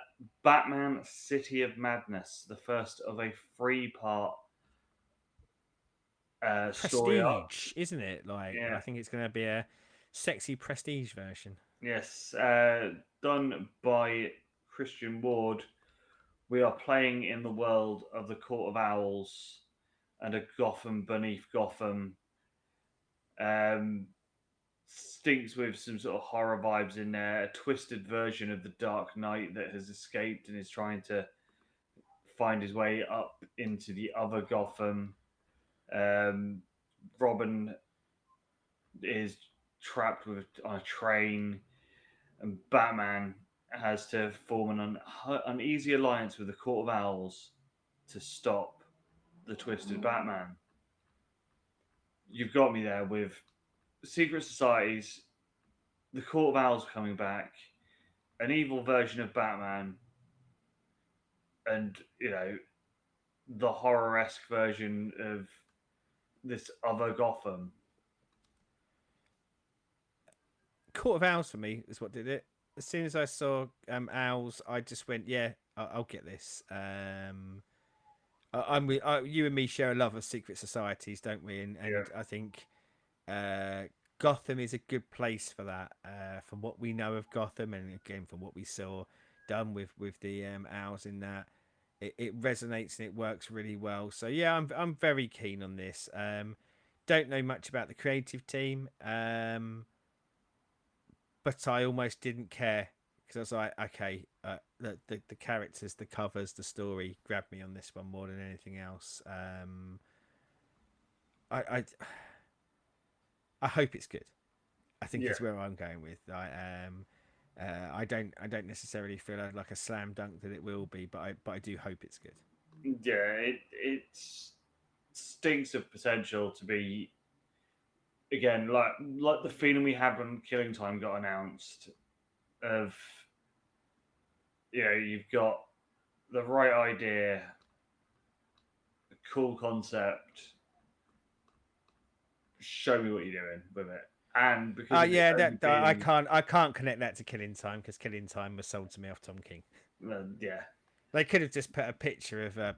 Batman City of Madness, the first of a three-part story arc. Prestige, isn't it? Like Yeah. I think it's going to be a sexy prestige version. Yes. Done by Christian Ward. We are playing in the world of the Court of Owls and a Gotham beneath Gotham. Um, Stinks with some sort of horror vibes in there. A twisted version of the Dark Knight that has escaped and is trying to find his way up into the other Gotham. Um, Robin is trapped on a train, and Batman has to form an uneasy alliance with the Court of Owls to stop the twisted Batman. You've got me there with secret societies, the Court of Owls coming back, an evil version of Batman, and the horror-esque version of this other Gotham. Court of Owls for me is what did it. As soon as I saw owls, I just went, yeah, I'll get this. You and me share a love of secret societies, don't we? Yeah, And I think uh, Gotham is a good place for that. From what we know of Gotham, and again from what we saw done with the owls in that, it resonates and it works really well. So yeah, I'm very keen on this. Don't know much about the creative team. But I almost didn't care because I was like, okay, the characters, the covers, the story grabbed me on this one more than anything else. I, I I hope it's good. I think yeah, is where I'm going with. I don't necessarily feel like a slam dunk that it will be, but I do hope it's good. yeah. It stinks of potential to be again like the feeling we had when Killing Time got announced. Of you've got the right idea, a cool concept. Show me what you're doing with it, and because of it Yeah, only that being I can't connect that to Killing Time because Killing Time was sold to me off Tom King. yeah, They could have just put a picture of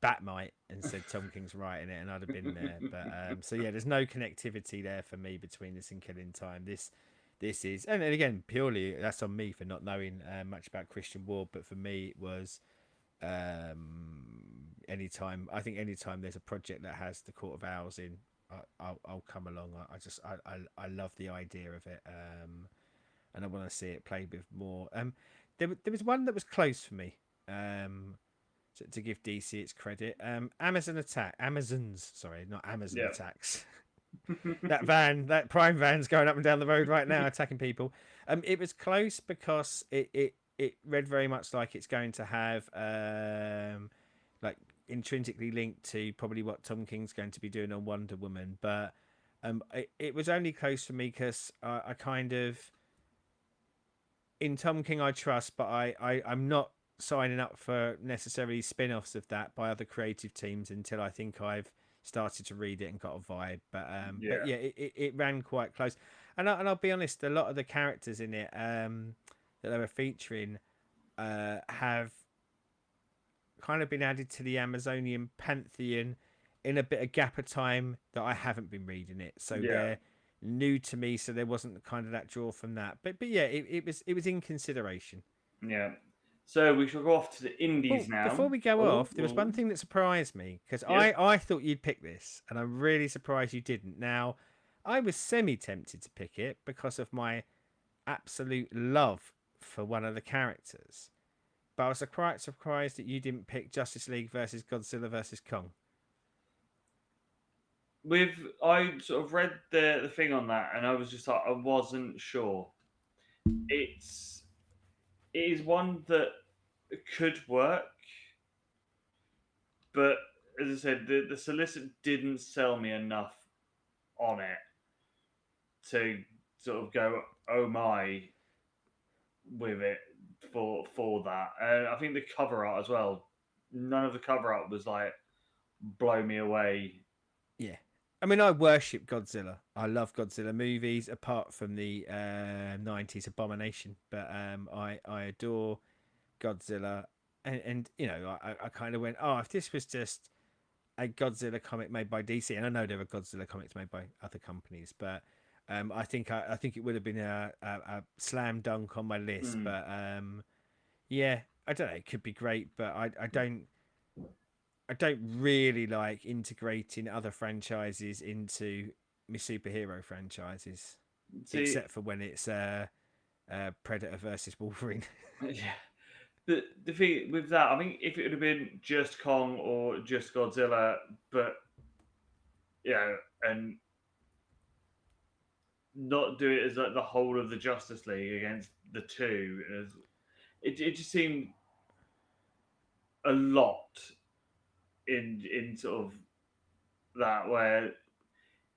Batmite and said Tom King's writing it, and I'd have been there. But so yeah, there's no connectivity there for me between this and Killing Time. This is, and again, purely that's on me for not knowing much about Christian Ward. But for me, it was. Anytime, I think anytime there's a project that has the Court of Owls in, I'll come along. I love the idea of it, and I want to see it played with more. There was one that was close for me. To give DC its credit, Amazons, sorry, not Amazon Yeah. attacks. That Prime van's going up and down the road right now, attacking people. It was close because it read very much like it's going to have like intrinsically linked to probably what Tom King's going to be doing on Wonder Woman, but it was only close for me because I kind of in Tom King I trust, but I'm not signing up for necessarily spin-offs of that by other creative teams until I think I've started to read it and got a vibe. But Yeah. yeah, it ran quite close, and I'll be honest, a lot of the characters in it that they were featuring have kind of been added to the Amazonian pantheon in a bit of gap of time that I haven't been reading it, so Yeah. they're new to me. So there wasn't kind of that draw from that. But yeah, it was in consideration. Yeah. So we shall go off to the indies Oh, now. before we go Oh, off, there was oh. one thing that surprised me because Yes. I thought you'd pick this, and I'm really surprised you didn't. Now, I was semi tempted to pick it because of my absolute love for one of the characters, but I was quite surprised that you didn't pick Justice League versus Godzilla versus Kong. With I sort of read the thing on that, and I was just like, I wasn't sure. It's it is one that could work, but as I said, the solicit didn't sell me enough on it to sort of go, oh my, with it for that. And I think the cover art as well. None of the cover art was like blow me away. Yeah. I mean, I worship Godzilla. I love Godzilla movies, apart from the '90s Abomination. But I adore Godzilla, and you know, I kind of went, oh, if this was just a Godzilla comic made by DC, and I know there are Godzilla comics made by other companies, but I think it would have been a slam dunk on my list. Mm. But yeah, I don't know. It could be great, but I don't really like integrating other franchises into my superhero franchises, See, except for when it's Predator versus Wolverine. yeah. The thing with that, I think if it would have been just Kong or just Godzilla, but and not do it as like the whole of the Justice League against the two, it just seemed a lot in sort of that where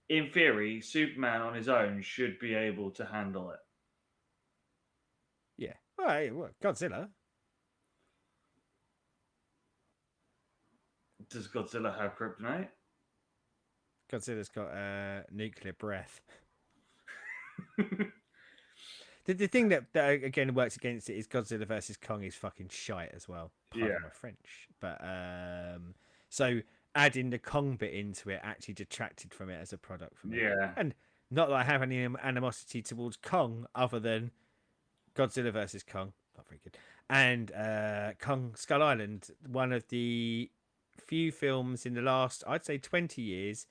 in theory Superman on his own should be able to handle it. Yeah, well, hey, what, Godzilla. Does Godzilla have kryptonite? Godzilla's got nuclear breath. The thing that again works against it is Godzilla versus Kong is fucking shite as well. Yeah, Pardon my French, but so adding the Kong bit into it actually detracted from it as a product for me. yeah, And not that I have any animosity towards Kong, other than Godzilla versus Kong, not very good, and Kong Skull Island, one of the few films in the last, I'd say, 20 years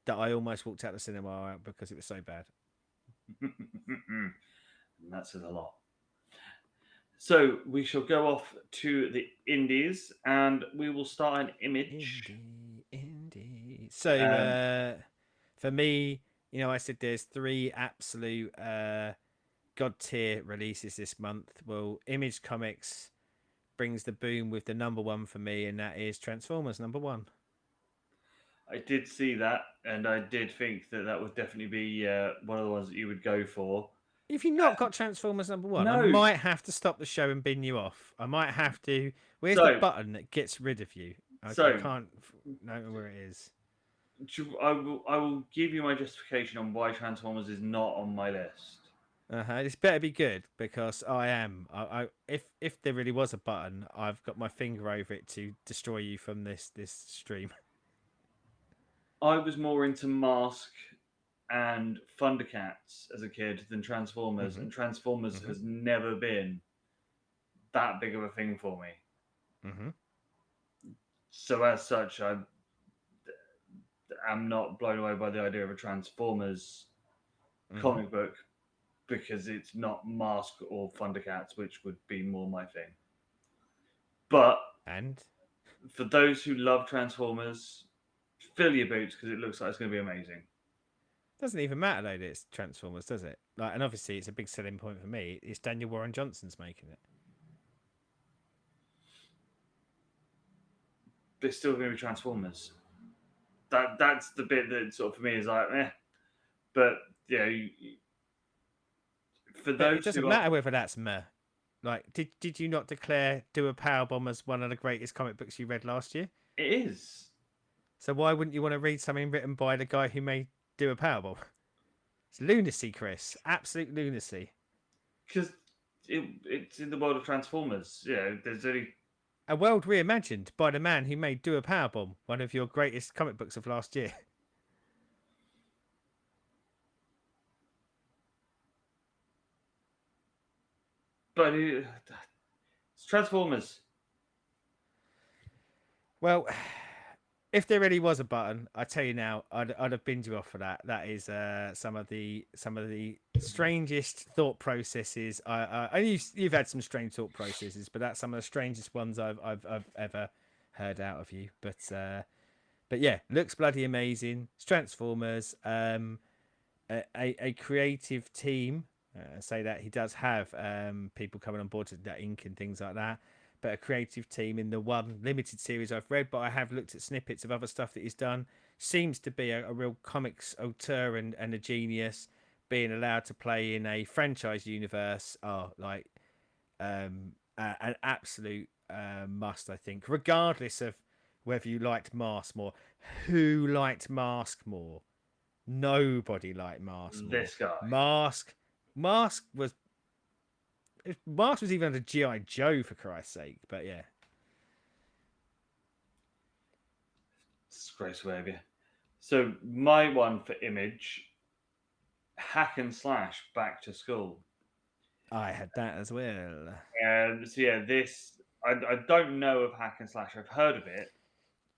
that I almost walked out the cinema because it was so bad. and that says a lot. So we shall go off to the Indies, and we will start an image. Indie. So Um, for me, you know, I said there's three absolute god tier releases this month. Well, Image Comics brings the boom with the number one for me, and that is Transformers number one. I did see that, and I did think that that would definitely be one of the ones that you would go for. If you've not got Transformers number one, I No, might have to stop the show and bin you off. I might have to. Where's the so button that gets rid of you? I so can't know where it is. I will give you my justification on why Transformers is not on my list. This better be good because I am. If there really was a button, I've got my finger over it to destroy you from this stream. I was more into Mask and Thundercats as a kid than Transformers, hmm and Transformers hmm has never been that big of a thing for me. Mm-hmm. So as such, I am not blown away by the idea of a Transformers Mm-hmm. comic book because it's not Mask or Thundercats, which would be more my thing. But And for those who love Transformers, fill your boots because it looks like it's going to be amazing. doesn't even matter though that it's Transformers, does it? Like, and obviously it's a big selling point for me. It's Daniel Warren Johnson's making it. But it's still going to be Transformers. That's the bit that sort of for me is like, eh. But yeah, for But it those doesn't who are, matter whether that's meh. Like, did you not declare Do a Powerbomb as one of the greatest comic books you read last year? it is So why wouldn't you want to read something written by the guy who made Do a Powerbomb? It's lunacy, Chris. Absolute lunacy. because it's in the world of Transformers. Yeah, there's only. A world reimagined by the man who made Do a Powerbomb, one of your greatest comic books of last year. But it's Transformers. Well, if there really was a button, I tell you now, I'd have binned you off for that. That is some of the strangest thought processes. And you've had some strange thought processes, but that's some of the strangest ones I've ever heard out of you. But yeah, looks bloody amazing. It's Transformers. A creative team. Say that he does have people coming on board to that ink and things like that. But a creative team in the one limited series I've read, but I have looked at snippets of other stuff that he's done. Seems to be a real comics auteur and a genius, being allowed to play in a franchise universe. Oh, like an absolute must, I think, regardless of whether you liked Mask more. Who liked Mask more? Nobody liked Mask more. This guy, Mask, Mask was Mask was even under GI Joe for Christ's sake. But yeah, disgrace behaviour. So my one for Image, hack and slash back to school. I had that as well. So yeah, this I don't know of hack and slash. I've heard of it,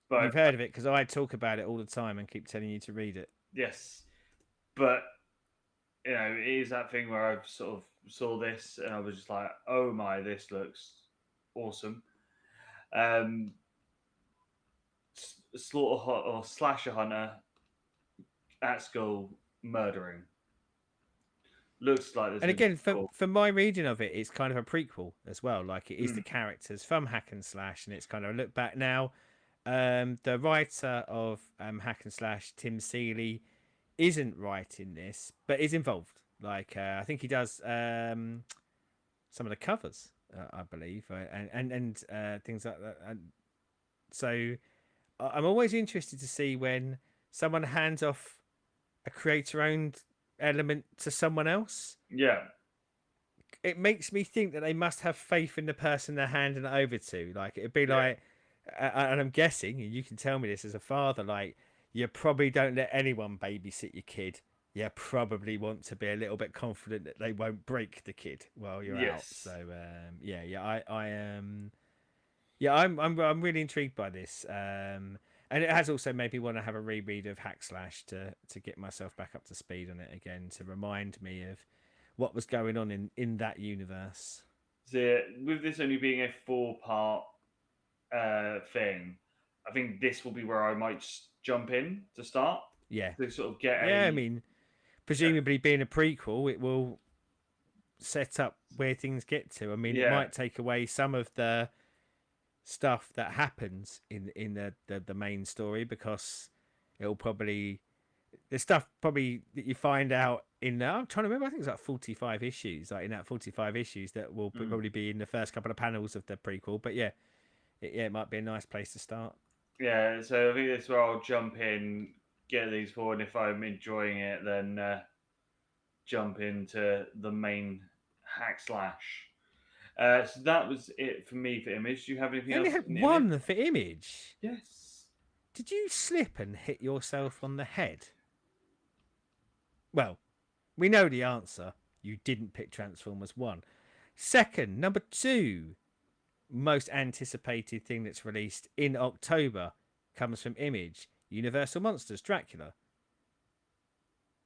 but You've heard of it because I talk about it all the time and keep telling you to read it. yes, but it is that thing where I've sort of saw this and I was just like, oh my, this looks awesome. Um, slaughter or slasher hunter at school murdering looks like there's And going to be again, for cool. for my reading of it, it's kind of a prequel as well. Like, it is Mm, the characters from Hack and Slash, and it's kind of a look back now. The writer of Hack and Slash, Tim Seeley, isn't writing this, but is involved. Like, I think he does some of the covers, I believe, and things like that. And so I'm always interested to see when someone hands off a creator-owned element to someone else. yeah, It makes me think that they must have faith in the person they're handing it over to. Like, it'd be yeah, like, and I'm guessing, and you can tell me this as a father, like, you probably don't let anyone babysit your kid. You probably want to be a little bit confident that they won't break the kid while you're out. So yes. yeah, I am. Yeah, I'm really intrigued by this. And it has also made me want to have a reread of Hack Slash to get myself back up to speed on it again, to remind me of what was going on in that universe. So with this only being a four-part thing, I think this will be where I might jump in to start Yeah, to sort of get yeah. I a mean, presumably being a prequel, it will set up where things get to. I mean, it yeah, might take away some of the stuff that happens in the main story, because it'll probably the stuff probably that you find out in I'm trying to remember, I think it's like 45 issues, like in that 45 issues that will mm, probably be in the first couple of panels of the prequel. But yeah, it might be a nice place to start. yeah. So I think that's where I'll jump in, get these forward. If I'm enjoying it, then jump into the main hack slash. So that was it for me for Image. Do you have anything You only else had in Image? one for Image. Yes. Did you slip and hit yourself on the head? Well, we know the answer. You didn't pick Transformers 1. Second, number 2. most anticipated thing that's released in October comes from Image: Universal Monsters Dracula.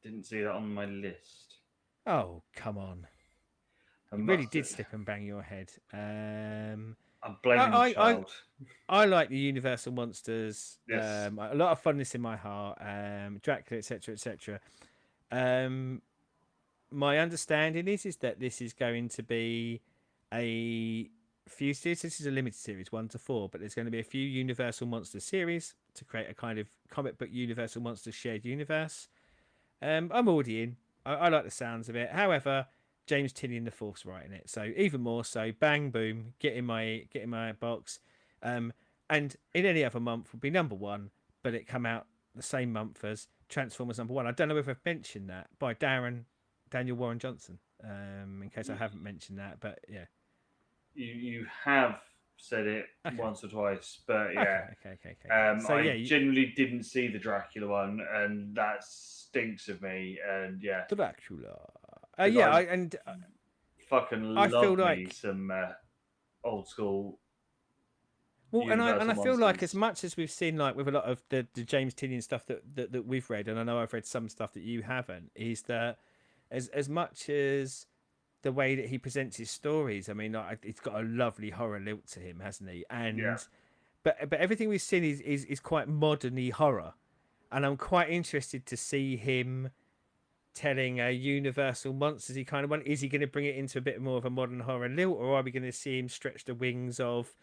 Didn't see that on my list. Oh, come on. I You really must. did slip and bang your head. I'm I, blaming the I, I, child. I like the Universal Monsters. Yes. A lot of fondness in my heart. Dracula, etc., etc. Um, my understanding is that this is going to be a few series. This is a limited series, 1 to 4, but there's going to be a few Universal Monsters series to create a kind of comic book Universal Monsters shared universe. I'm already in. I like the sounds of it. However, James Tinian the Fourth's writing it, so even more so. Bang boom, get in my box. Um, and in any other month would be number one, but it come out the same month as Transformers number one. I don't know if I've mentioned that by Daniel Warren Johnson. In case I haven't mentioned that, but yeah. You have said it Okay, once or twice, but yeah. okay. So yeah, I genuinely didn't see the Dracula one, and that stinks of me. And yeah, Dracula. because Yeah, I I fucking feel love me like some old school well, and Universal I feel like as monsters. much as we've seen like with a lot of the James Tinian stuff that we've read, and I know I've read some stuff that you haven't, is that as much as the way that he presents his stories, I mean, like, it's got a lovely horror lilt to him, hasn't he? Yeah. And but everything we've seen is quite moderny horror, and I'm quite interested to see him telling a Universal Monsters he kind of want. Is he going to bring it into a bit more of a modern horror lilt, or are we going to see him stretch the wings of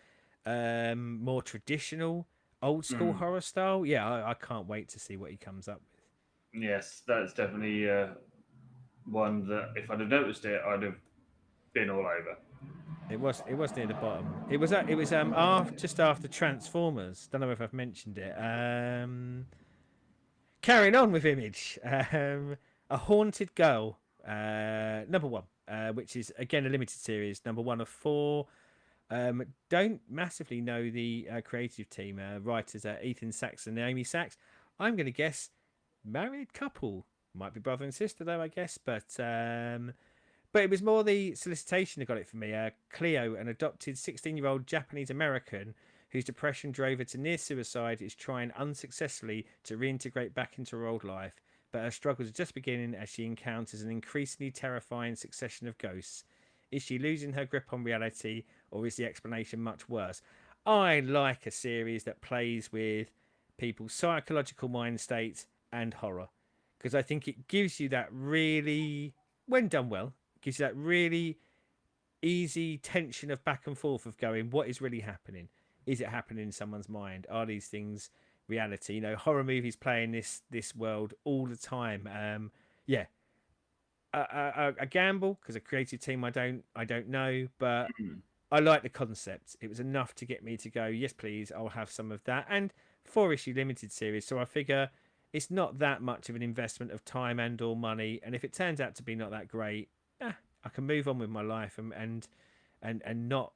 more traditional old school Mm. horror style? Yeah, I can't wait to see what he comes up with. Yes, that's definitely one that if I'd have noticed it, I'd have been all over. It was near the bottom. It was just after Transformers. Don't know if I've mentioned it. Carrying on with Image, a haunted girl, number one, which is again a limited series, number one of four. Don't massively know the creative team, writers Ethan Sachs and Naomi Sachs. I'm going to guess married couple, might be brother and sister though, I guess, but it was more the solicitation that got it for me. Cleo, an adopted 16-year-old Japanese American whose depression drove her to near suicide, is trying unsuccessfully to reintegrate back into her old life, but her struggles are just beginning as she encounters an increasingly terrifying succession of ghosts. Is she losing her grip on reality, or is the explanation much worse? I like a series that plays with people's psychological mind states and horror because I think it gives you that really, when done well, gives you that really easy tension of back and forth of going, what is really happening? Is it happening in someone's mind? Are these things reality? You know, horror movies play in this world all the time. Yeah, a gamble because a creative team I don't know, but Mm. I like the concept. It was enough to get me to go, yes, please, I'll have some of that. And 4 issue limited series, so I figure it's not that much of an investment of time and or money. And if it turns out to be not that great, I can move on with my life and not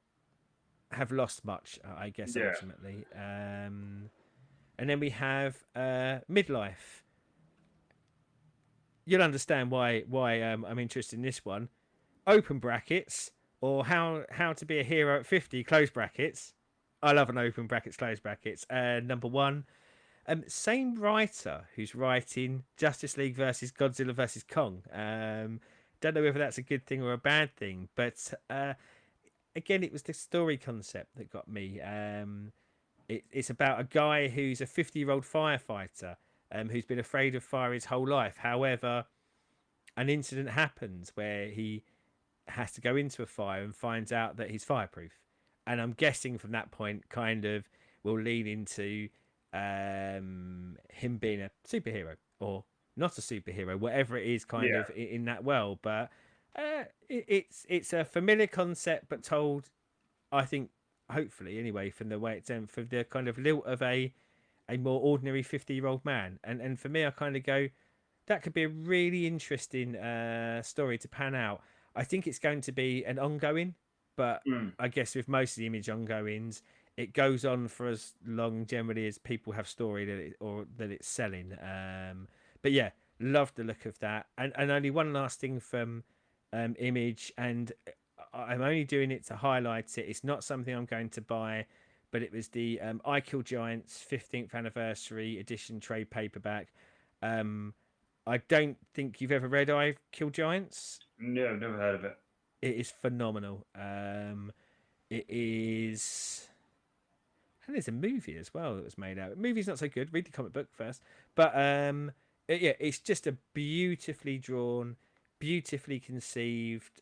have lost much, I guess, Yeah. ultimately. And then we have midlife. You'll understand why I'm interested in this one. Open brackets or how to be a hero at 50 close brackets. I love an open brackets close brackets. Number one, same writer who's writing Justice League versus Godzilla versus Kong. Don't know whether that's a good thing or a bad thing, but again, it was the story concept that got me. It's about a guy who's a 50-year-old firefighter who's been afraid of fire his whole life. However, an incident happens where he has to go into a fire and finds out that he's fireproof. And I'm guessing from that point, kind of will lead into him being a superhero or not a superhero, whatever it is, kind Yeah. of in that world. But it's a familiar concept, but told, I think, hopefully anyway, from the way it's done, for the kind of lilt of a more ordinary 50-year-old man. And for me, I kind of go, that could be a really interesting story to pan out. I think it's going to be an ongoing, but Mm. I guess with most of the Image ongoings, it goes on for as long generally as people have story that it's selling. But yeah, love the look of that. And only one last thing from Image, and I'm only doing it to highlight it. It's not something I'm going to buy, but it was the I Kill Giants 15th anniversary edition trade paperback. Um, I don't think you've ever read I Kill Giants. No, I've never heard of it. It is phenomenal. It is. And there's a movie as well that was made out. The movie's not so good. Read the comic book first. But yeah, it's just a beautifully drawn, beautifully conceived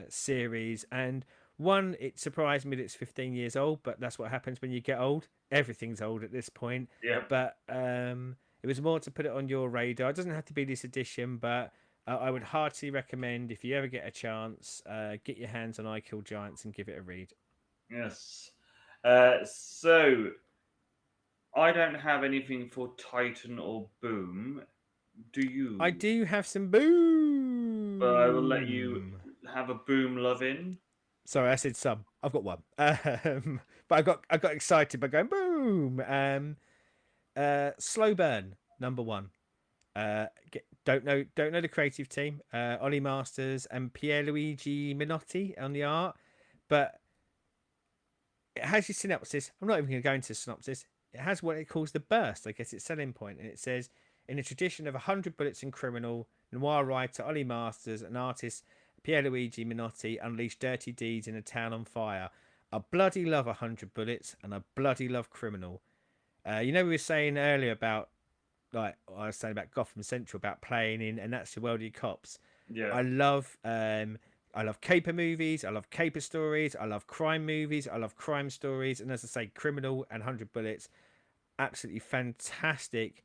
series. And one, it surprised me that it's 15 years old, but that's what happens when you get old. Everything's old at this point. Yep. But it was more to put it on your radar. It doesn't have to be this edition, but I would heartily recommend if you ever get a chance, get your hands on I Kill Giants and give it a read. Yes. So I don't have anything for Titan or Boom. Do I you? do have some But I will let you boom. have a Boom loving. Sorry, I said some. I've got one. But I got excited by going boom. Slow burn number one. Don't know the creative team. Ollie Masters and Pierluigi Minotti on the art, but it has your synopsis. I'm not even going to go into the synopsis. It has what it calls the burst. I guess its selling point, and it says, in a tradition of 100 bullets and criminal, noir writer Ollie Masters and artist Pierluigi Minotti unleash dirty deeds in a town on fire. I bloody love 100 bullets, and I bloody love criminal. We were saying earlier about like I was saying about Gotham Central about playing in, and that's the world of your cops. Yeah. I love I love caper movies. I love caper stories. I love crime movies. I love crime stories. And as I say, Criminal and 100 bullets, absolutely fantastic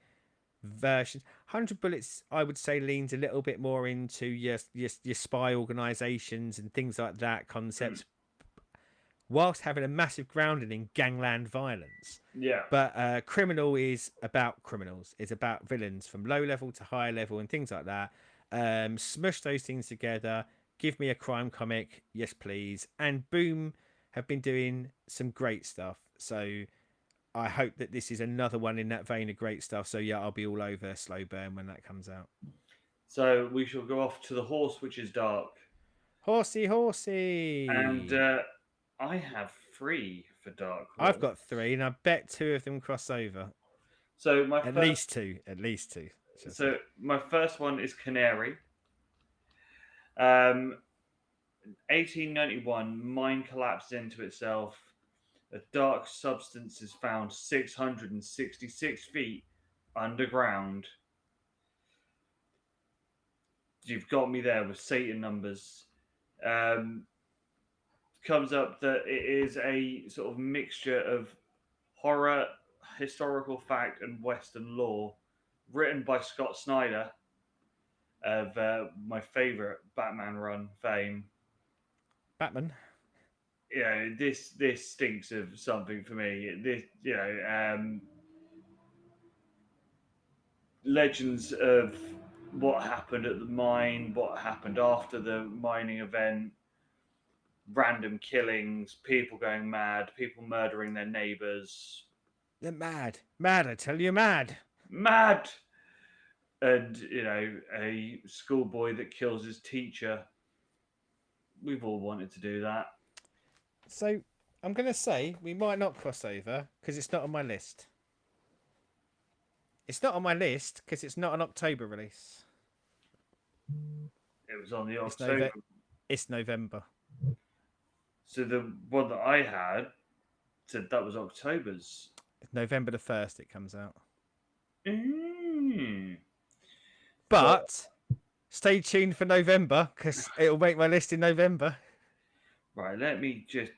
versions. 100 bullets, I would say, leans a little bit more into your spy organizations and things like that Mm. concepts, whilst having a massive grounding in gangland violence. Yeah. But Criminal is about criminals. It's about villains from low level to high level and things like that. Smush those things together. Give me a crime comic, yes please. And Boom have been doing some great stuff. So I hope that this is another one in that vein of great stuff. So yeah, I'll be all over Slow Burn when that comes out. So we shall go off to the horse, which is dark, Horsey, and horsey. I have three for Dark I've Horse. got three, and I bet two of them cross over. So my At first, least two. At least two, should I say. so my first one is Canary. Um, 1891, mine collapses into itself. A dark substance is found 666 feet underground. You've got me there with Satan numbers. Um, Comes up that it is a sort of mixture of horror, historical fact, and Western lore, written by Scott Snyder of my favorite Batman run fame. Batman. This stinks of something for me. This legends of what happened at the mine, what happened after the mining event, random killings, people going mad, people murdering their neighbors. They're mad. Mad, I tell you, mad. Mad! And, a schoolboy that kills his teacher. We've all wanted to do that. So I'm going to say we might not cross over because it's not on my list. It's not on my list because it's not an October release. It was on the It's October. It's November. So the one that I had said that was October's. It's November the 1st it comes out. Mm. So, But stay tuned for November because it'll make my list in November. right, let me just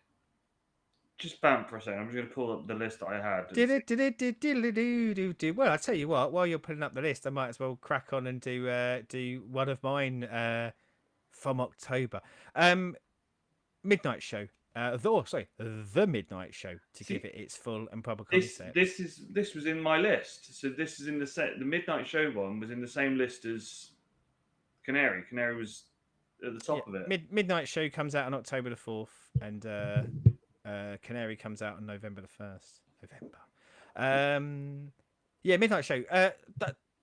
vamp for a second. I'm just going to pull up the list that I had. Did it? Did it? Did. Well, I tell you what. While you're putting up the list, I might as well crack on and do one of mine from October. Midnight Show. The Midnight Show to See, give it its full and proper this concept. this was in my list. So this is in the set. The Midnight Show one was in the same list as Canary. Canary was at the Yeah, top of it. Midnight Show comes out on October the 4th, and Canary comes out on November the 1st. November. Yeah, Midnight Show. That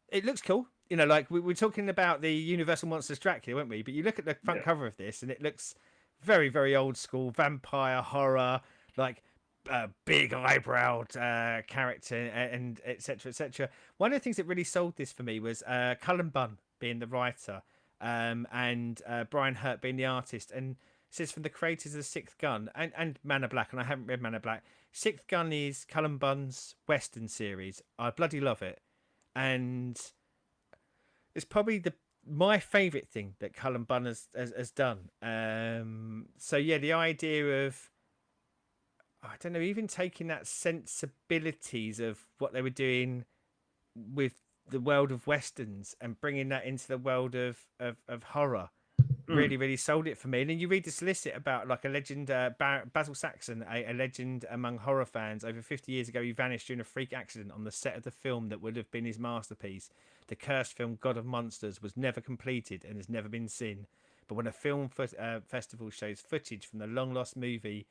it looks cool. Like we were talking about the Universal Monsters Dracula, weren't we? But you look at the front Yeah. cover of this, and it looks very very old school vampire horror, like big eyebrowed character and etc etc. One of the things that really sold this for me was Cullen Bunn being the writer, and Brian Hurt being the artist, and it says from the creators of Sixth Gun and Man of Black, and I haven't read Man of Black. Sixth Gun is Cullen Bunn's Western series. I bloody love it, and it's probably the my favorite thing that Cullen Bunn has done. So yeah, the idea of, I don't know, even taking that sensibilities of what they were doing with the world of westerns and bringing that into the world of horror Mm, really really sold it for me. And then you read the solicit about like a legend, Basil Saxon, a legend among horror fans. Over 50 years ago he vanished during a freak accident on the set of the film that would have been his masterpiece. The cursed film God of Monsters was never completed and has never been seen, but when a festival shows footage from the long lost movie,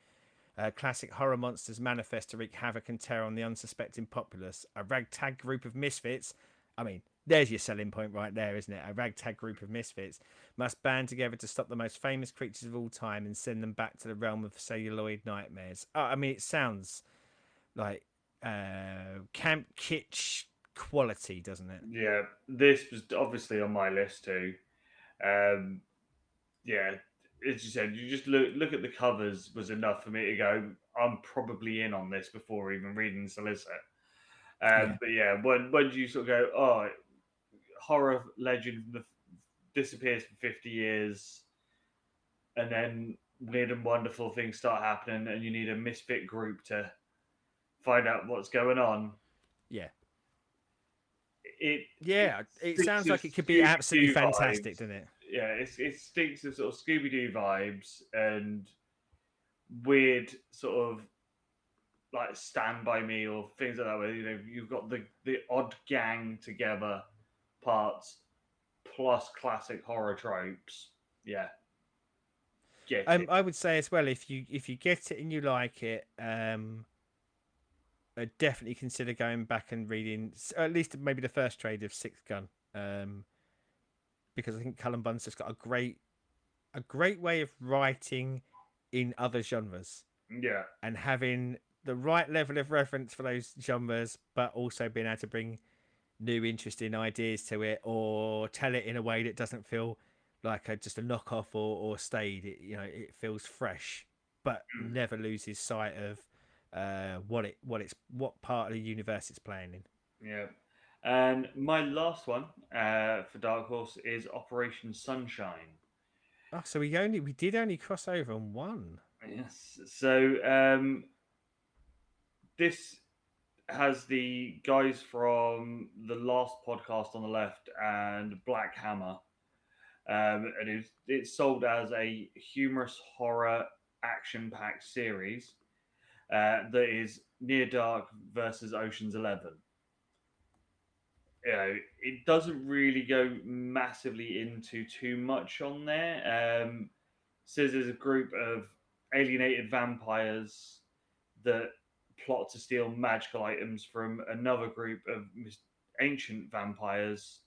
classic horror monsters manifest to wreak havoc and terror on the unsuspecting populace. A ragtag group of misfits, I mean, there's your selling point right there, isn't it? A ragtag group of misfits must band together to stop the most famous creatures of all time and send them back to the realm of celluloid nightmares. I mean, it sounds like camp kitsch quality, doesn't it? yeah, this was obviously on my list too. Um, yeah, as you said, you just look at the covers was enough for me to go. I'm probably in on this before even reading the solicit. Yeah. But yeah, when you sort of go, oh, horror legend disappears for 50 years, and then weird and wonderful things start happening, and you need a misfit group to find out what's going on. Yeah. It it Yeah. It stinks sounds of like it could be Scooby absolutely Doo fantastic, vibes. doesn't it? Yeah, it stinks of sort of Scooby Doo vibes and weird sort of like Stand By Me or things like that. Where you've got the odd gang together parts plus classic horror tropes. Yeah, get it. I would say as well, if you get it and you like it, I'd definitely consider going back and reading at least maybe the first trade of Sixth Gun, um, because I think Cullen Bunn's just got a great way of writing in other genres Yeah. and having the right level of reverence for those genres, but also being able to bring new interesting ideas to it or tell it in a way that doesn't feel like just a knockoff or stayed. It feels fresh, but never loses sight of what part of the universe it's playing in. Yeah. And my last one for Dark Horse is Operation Sunshine. Oh, so we did only cross over on one. Yes. So this has the guys from the last podcast on the left and Black Hammer, and it's sold as a humorous horror action-packed series that is Near Dark versus Ocean's 11. It doesn't really go massively into too much on there. Says there's a group of alienated vampires that plot to steal magical items from another group of ancient vampires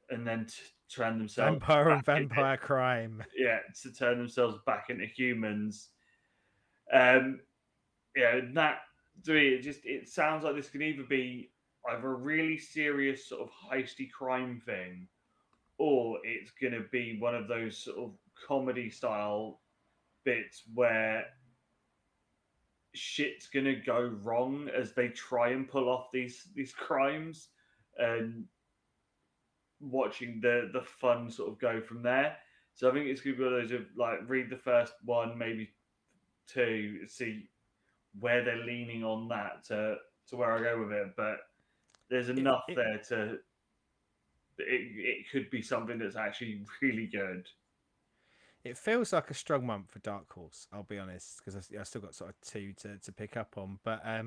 and then turn themselves Vampire back on into, vampire crime. yeah, to turn themselves back into humans. Um, yeah, that to me, it sounds like this can either be either a really serious sort of heisty crime thing, or it's going to be one of those sort of comedy style bits where shit's going to go wrong as they try and pull off these crimes, and watching the fun sort of go from there. So I think it's going to be one of those of like read the first one, maybe two, see where they're leaning on that to where I go with it. But there's It, enough it there to it could be something that's actually really good. it feels like a strong month for Dark Horse. I'll be honest, because I still got sort of two to pick up on. But I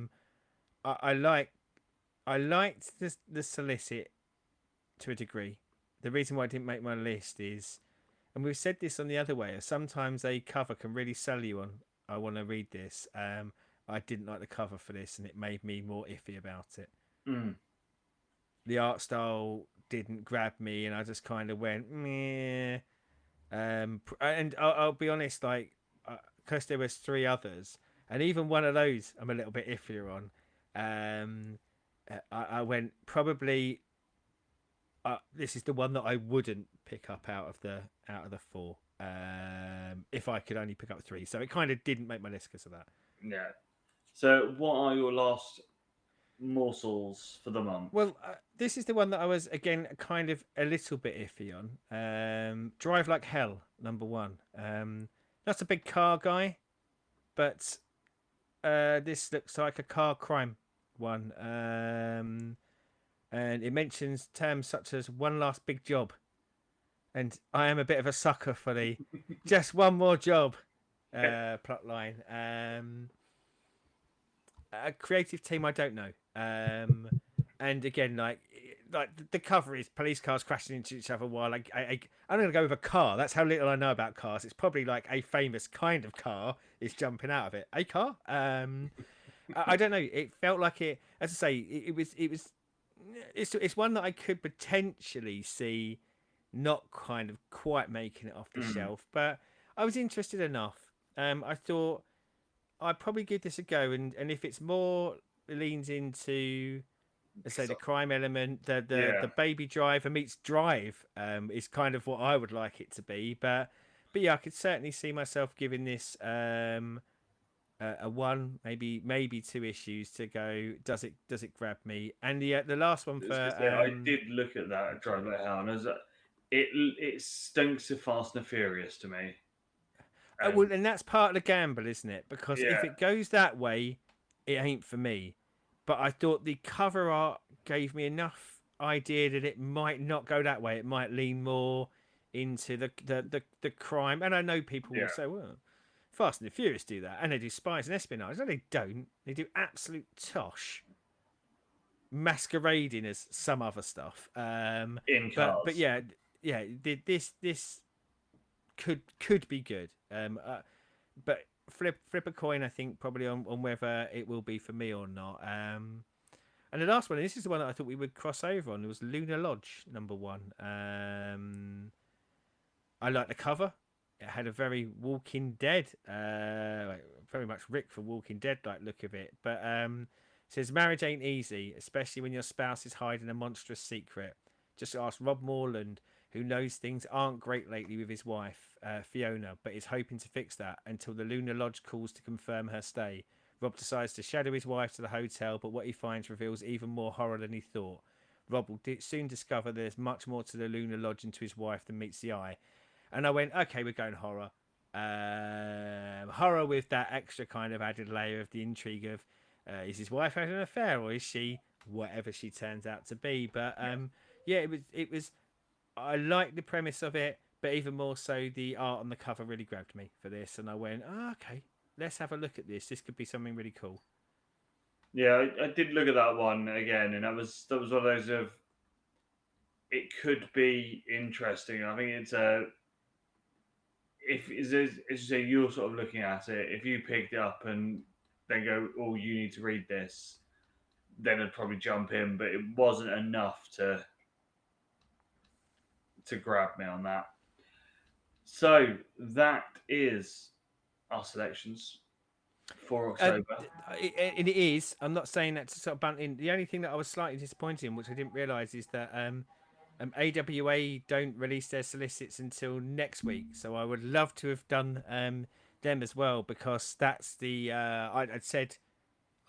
I liked the solicit to a degree. The reason why I didn't make my list is, and we've said this on the other way, sometimes a cover can really sell you on. I want to read this. I didn't like the cover for this, and it made me more iffy about it. Mm, The art style didn't grab me, and I just kind of went meh. And I'll be honest, like, because there was three others, and even one of those I'm a little bit iffier on. I went probably. This is the one that I wouldn't pick up out of the four. If I could only pick up three, so it kind of didn't make my list because of that. Yeah. So, what are your last morsels for the month? Well, this is the one that I was again kind of a little bit iffy on. Drive Like Hell, number one. Not a big car guy, but this looks like a car crime one. And it mentions terms such as one last big job, and I am a bit of a sucker for the just one more job plot line. A creative team, I don't know. And again, like the cover is police cars crashing into each other while I'm going to go with a car. That's how little I know about cars. It's probably like a famous kind of car is jumping out of it. A car. I don't know. It felt like it. As I say, it was. It's one that I could potentially see not kind of quite making it off the Mm. shelf, but I was interested enough. I thought I'd probably give this a go, and if it's more leans into, let's say, the So, crime element, the yeah. baby driver meets drive, is kind of what I would like it to be. But yeah, I could certainly see myself giving this a one, maybe two issues to go. Does it grab me? And the last one I for was gonna say I did look at that Drive sorry. Like Hell, and it stinks of Fast and Furious to me. And Well, and that's part of the gamble, isn't it? Because yeah, if it goes that way, it ain't for me. But I thought the cover art gave me enough idea that it might not go that way. It might lean more into the crime. And I know people will yeah, say, well, Fast and the Furious do that, and they do spies and espionage. No, they don't. They do absolute tosh masquerading as some other stuff. in But cars. yeah, yeah. This could be good. But flip a coin, I think, probably on whether it will be for me or not. And the last one, and this is the one that I thought we would cross over on, was Lunar Lodge number one. I like the cover. It had a very Walking Dead, very much Rick for Walking Dead like look of it. But it says marriage ain't easy, especially when your spouse is hiding a monstrous secret. Just ask Rob Morland, who knows things aren't great lately with his wife, Fiona, but is hoping to fix that until the Lunar Lodge calls to confirm her stay. Rob decides to shadow his wife to the hotel, but what he finds reveals even more horror than he thought. Rob will soon discover there's much more to the Lunar Lodge and to his wife than meets the eye. And I went, okay, we're going horror. Horror with that extra kind of added layer of the intrigue of is his wife having an affair or is she whatever she turns out to be? But yeah, it was. I liked the premise of it, but even more so, the art on the cover really grabbed me for this, and I went, oh, okay, let's have a look at this. This could be something really cool. Yeah, I did look at that one again, and that was one of those of it could be interesting. I think it's a if as you say you're sort of looking at it, if you picked it up and then go, oh, you need to read this, then I'd probably jump in. But it wasn't enough to grab me on that. So that is our selections for And October. it is. I'm not saying that to sort of bunt in. The only thing that I was slightly disappointed in, which I didn't realise, is that AWA don't release their solicits until next week. So I would love to have done them as well because that's the I'd said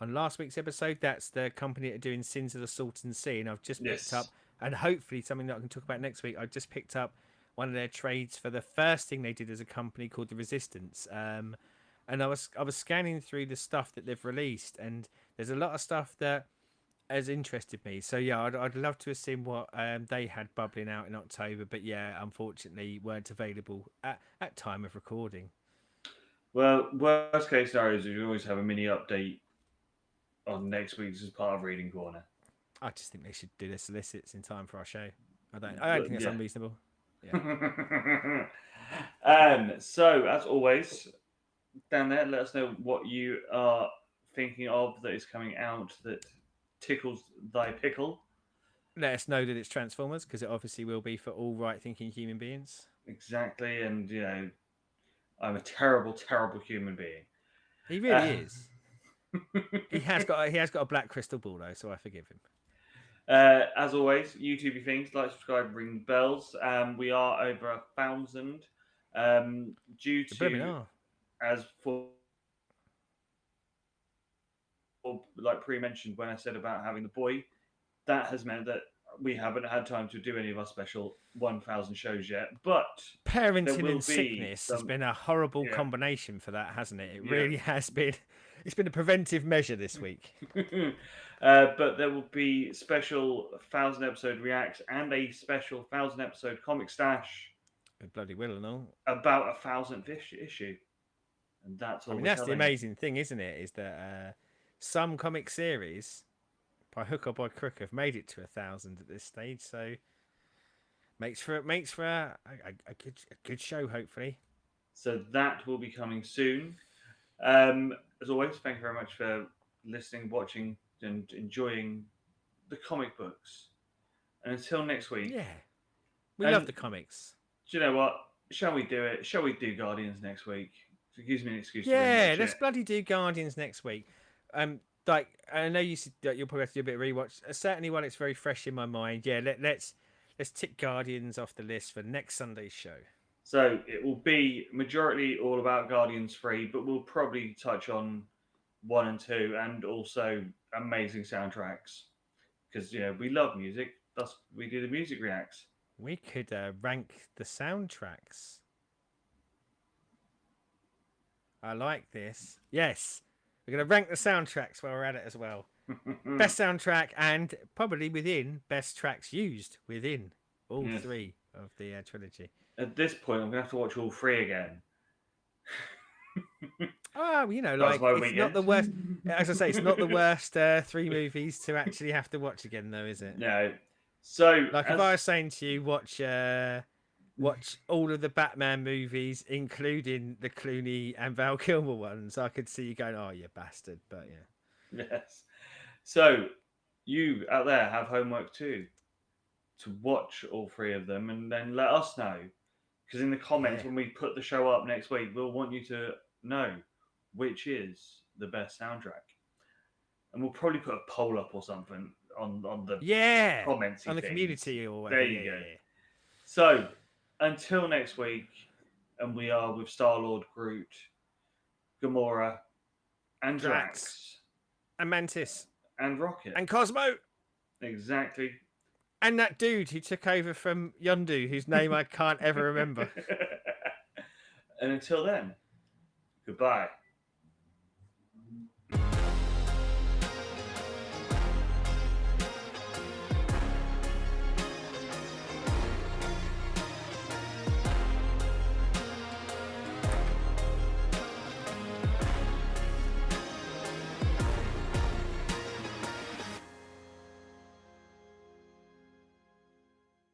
on last week's episode that's the company that are doing Sins of the Salton Sea, and I've just picked Yes. up, and hopefully something that I can talk about next week. I've just picked up one of their trades for the first thing they did as a company called the Resistance. And I was scanning through the stuff that they've released, and there's a lot of stuff that has interested me. So yeah, I'd love to have seen what they had bubbling out in October, but yeah, unfortunately weren't available at time of recording. Well, worst case scenario is we always have a mini update on next week's as part of Reading Corner. I just think they should do their solicits in time for our show. I don't think that's Yeah. unreasonable. Yeah. So, as always, down there, let us know what you are thinking of that is coming out that tickles thy pickle. Let us know that it's Transformers because it obviously will be for all right thinking human beings. exactly, and I'm a terrible, terrible human being. He Uh, really is. He has got a black crystal ball though, so I forgive him. as always, YouTube things, like, subscribe, ring bells. We are over 1,000. Due The blooming to, are. as for like pre-mentioned when I said about having the boy, that has meant that we haven't had time to do any of our special 1,000 shows yet. But there Parenting will and be sickness has some, been a horrible yeah, combination for that, hasn't it? It yeah. really has been. It's been a preventive measure this week. But there will be special 1,000 episode reacts and a special 1,000 episode comic stash It bloody will and all. about a thousandth issue, and that's I all mean, we're that's the telling you. amazing thing, isn't it? Is that some comic series, by hook or by crook, have made it to 1,000 at this stage. So makes for a good show, hopefully. So that will be coming soon. As always, thank you very much for listening, watching, and enjoying the comic books. And until next week, Yeah, we love and the comics. do you know what? Shall we do it? Shall we do Guardians next week? It gives me an excuse to binge Yeah, watch let's it. bloody do Guardians next week. Like I know you said that you'll probably have to do a bit of rewatch. Certainly, while it's very fresh in my mind, yeah. Let's tick Guardians off the list for next Sunday's show. So it will be majority all about Guardians 3, but we'll probably touch on 1 and 2 and also amazing soundtracks. Because, we love music. That's we do the music reacts. We could rank the soundtracks. I like this. Yes, we're gonna rank the soundtracks while we're at it as well. Best soundtrack and probably within best tracks used within all Yes. three of the trilogy. At this point, I'm going to have to watch all 3 again. Oh, That's like my it's not weekend. the worst. As I say, it's not the worst three movies to actually have to watch again, though, is it? No. So, Like if I as was saying to you, watch all of the Batman movies, including the Clooney and Val Kilmer ones, I could see you going, "Oh, you bastard!" But yeah, yes. So, you out there have homework too, to watch all 3 of them and then let us know. Because in the comments, yeah, when we put the show up next week, we'll want you to know which is the best soundtrack. And we'll probably put a poll up or something on the yeah, commentsy on the things. community or whatever. There Yeah, you yeah, go. yeah. So, until next week, and we are with Star Lord, Groot, Gamora, and Drax Drax, and Mantis and Rocket. and Cosmo Exactly. and that dude who took over from Yondu, whose name I can't ever remember. And until then, goodbye.